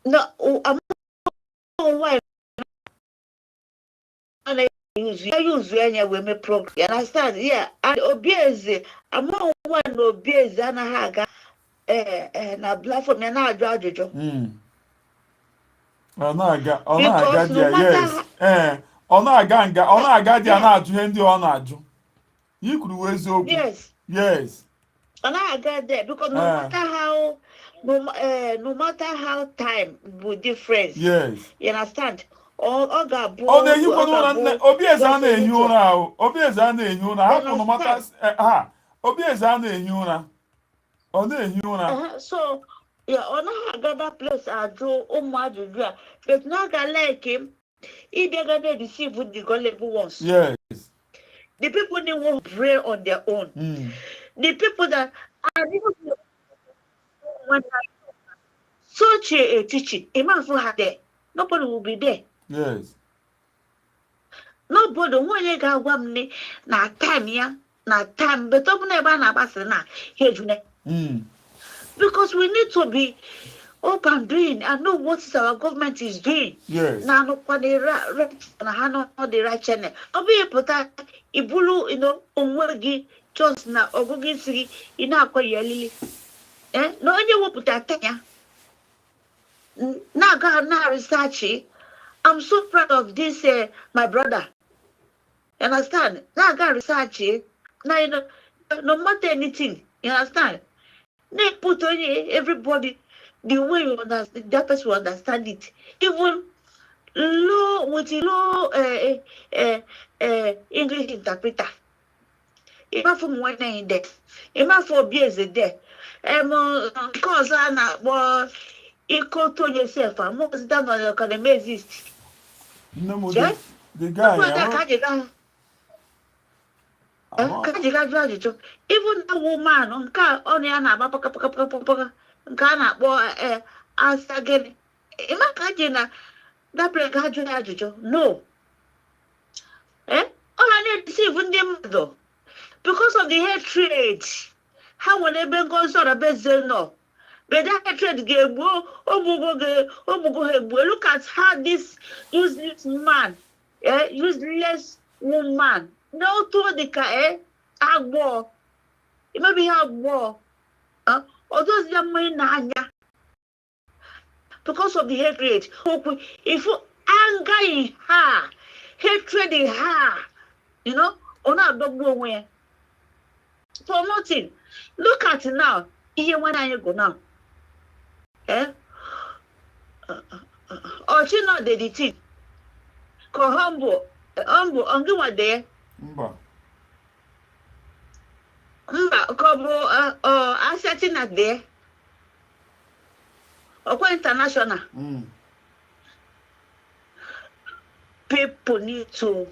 not why I use when you me program. You understand? Yeah, and obese. I'm not one obese and I haga na platform na adjo. Because no matter yes. Aga dia na aju he ndi ọ na-ajụ. You could waste open. Yes. Yes. And I got there because no matter how time will difference. Yes. You understand? All got both. Oh, you want Obi ezana enyuna o. Obi ezana enyuna. How no matter Obi ezana enyuna. O na enyuna. So yeah, on I got that place I do Omadua. But now I like him. He they got to deceive with the gullible ones. Yes. The people they won't pray on their own. The people that are when such a teaching, a man who had there, nobody will be there. Yes. Nobody when you got one na time ya, na time, but open a ban na here. Because we need to be open doing and know what is our government is doing. Yes. Now no the right channel. Obi put ibulu, you know, onwegi just na ogogi siri ina kwa yelili. No onye wo put atanya. Na ga na research. I'm so proud of this my brother. You understand? Na ga research. Now you know no matter anything, you understand? They put on everybody the way you understand that person will understand it. Even low with low English interpreter. Even from one in there. Even for years a day. Because I was equal to yourself. I'm most done on your can exist. No, the guy. Even the woman on car only an abapaka Ghana ask again. Imagine that play Gajo. No. All I need to see when they though. Because of the hatred. How will they be going sort of best no? But that hatred gave look at how this useless man, useless woman. No to the car, war. It may be have war. Or those young men because of the hatred. If you anger in her, hatred in her, you know, on our dog where. For nothing. Look at it now. Here when I go now. Or she not the thing. Call humble, on do what there. Kobo asserting at there. Or international. People need to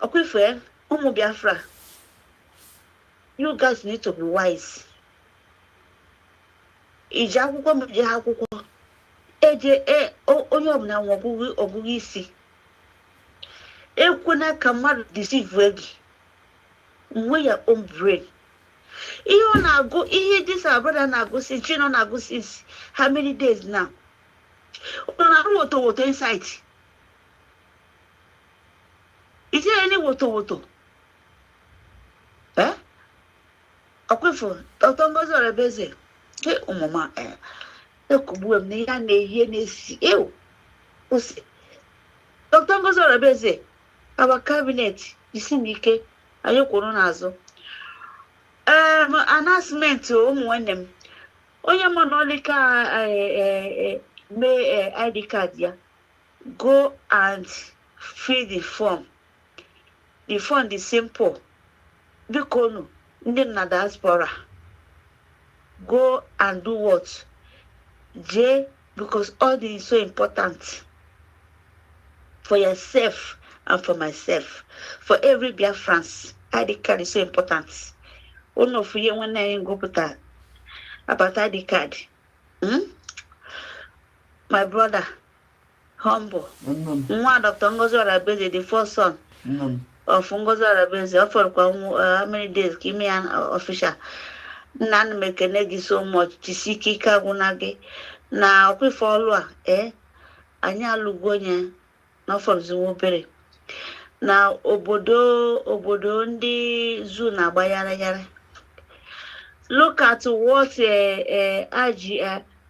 okay fair. Biafra. You guys need to be wise. Ijakuko mjihakuko. Onye obna ogugi isi. Ekwena kamadu deceive wegi. with your own brain. You wanna go this our brother na go since you na go since how many days now? Una water inside. Is there any water? Eh? Akwefo, Dr. Ngozi Orebeze. Hey, mama, ekubu em ne ya na ehie na esi. Ew. Osi. Dr. Ngozi Orebeze, our cabinet, isi n'ike, anyị kwuru n'azụ. Announcement ụmụ nwanne m. Onye mọ n'ọlịka mee ID card ya. Go and fill the form. The form is simple. Biko nu, ndị na diaspora. Go and do what? J, because all this is so important for yourself and for myself. For every Biafrans, ID card is so important. One of you when I go about ID card. My brother, humble. One Dr. Ngozi Orebeze, the first son of Ngozi Orebeze, offered how many days? Give me an official. Nan mekenegi so much tisiki kagunage na okwi follow anya lugonye na forzu obere na obodo ndi zu na bayara. Look at what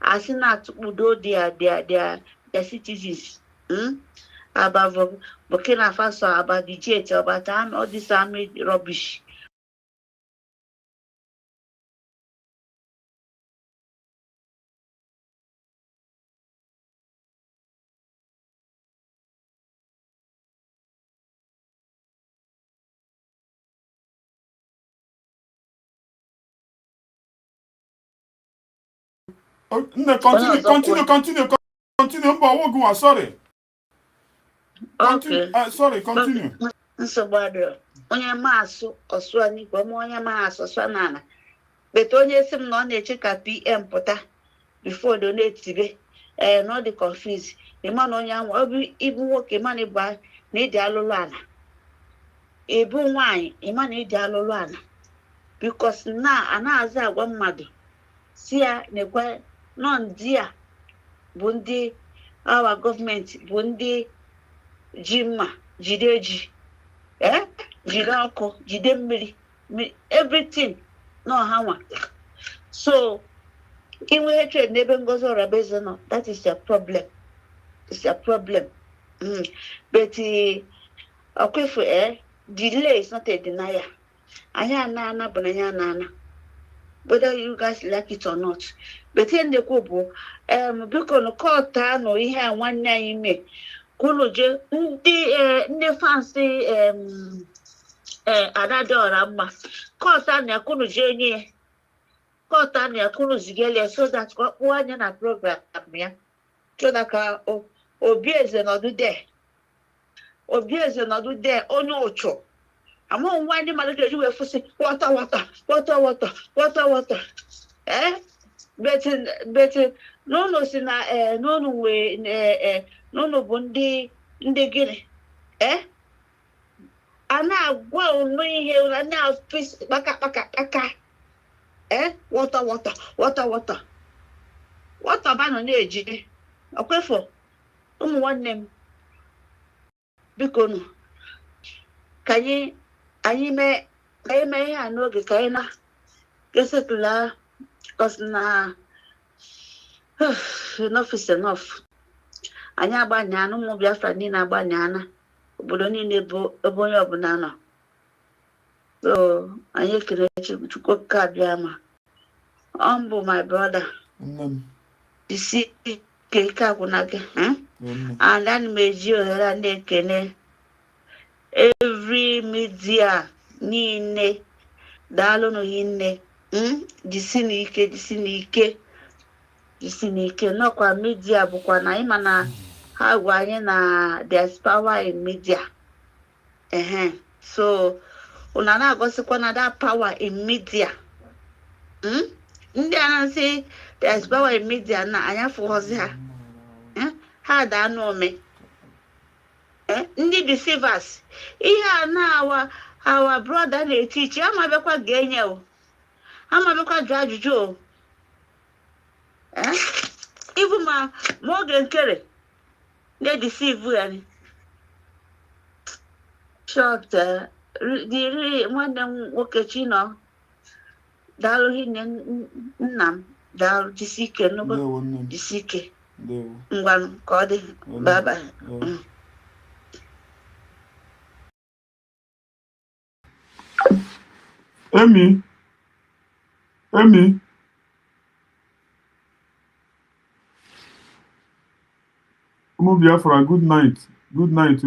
asina tudo their citizens about Burkina Faso, about the jet, about all this army rubbish. No, continue. Sorry. Okay. Sorry, continue. So bad. Onye maso oswani kwa onye maso swanana. But onye sim no na-eche ka PM pụta before donate tibe. No dey confuse. The man onye anwa obi ibu nwoke man ba na ịdị alụlụ ana. Ebu nwanyị ịma na ịdị alụlụ ana. Because na anaza agwa mmadụ si ya nekwa no ndia bụ ndị our government bụ ndị jima jideji jide ọkụ jide mmiri everything no hawa. So inwe hatred n'ebe Ngozi Orebeze nọ, that is your problem. It's your problem. But delay is not a denier. Anya na bụ na ya na whether you guys like it or not. But in the kubu, because no court no ihe nwanne anyị me kunu je ndị fancy adadora mma court na kunu je nye court na kunu zigele so that ko anya na program ya so that ka obi eze nọdụ there onye ocho ama nwa ndị mmadụ ji wee fụsị water but no si na no we no bụ ndị gịnị ana agwa unu ihe na na fis kpaka water ba nọ na-eji okwefo ụmụ nwanne m biko nụ ka anyị mee ihe a n'oge ka anyị na gesetụla because na enough is enough. Anyị agbanyana ụmụ Biafra niile agbanyana obodo niile bụ ebe onye ọbụla nọ. So anyị ekele Chukwu ka bịa ma humble my brother. Isi ka agwụna gị and then meji ohere na-ekele every media niile daalụ n'hinne jisi n'ike nọkwa media bụkwa na ịma na ha gwa anyị na there's power in media. So una na-agosikwa na that power in media. Ndị a na-asị there's power in media na anya fụghọzi ha ha daa n'ome ndị deceivers ihe a na-awa our brother na-etichi amabekwa ga-enye o amabekwa jụ ajụjụ o ibu ma oge nkere na-edisivu ya ni short dịrị nwanne m nwoke Chinọ daalụ hinne nna m daalụ jisi ike n'ụbọchị jisi ike ngwanụ ka ọ dị baba Emi ụmụ Biafra, good night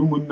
ụmụnne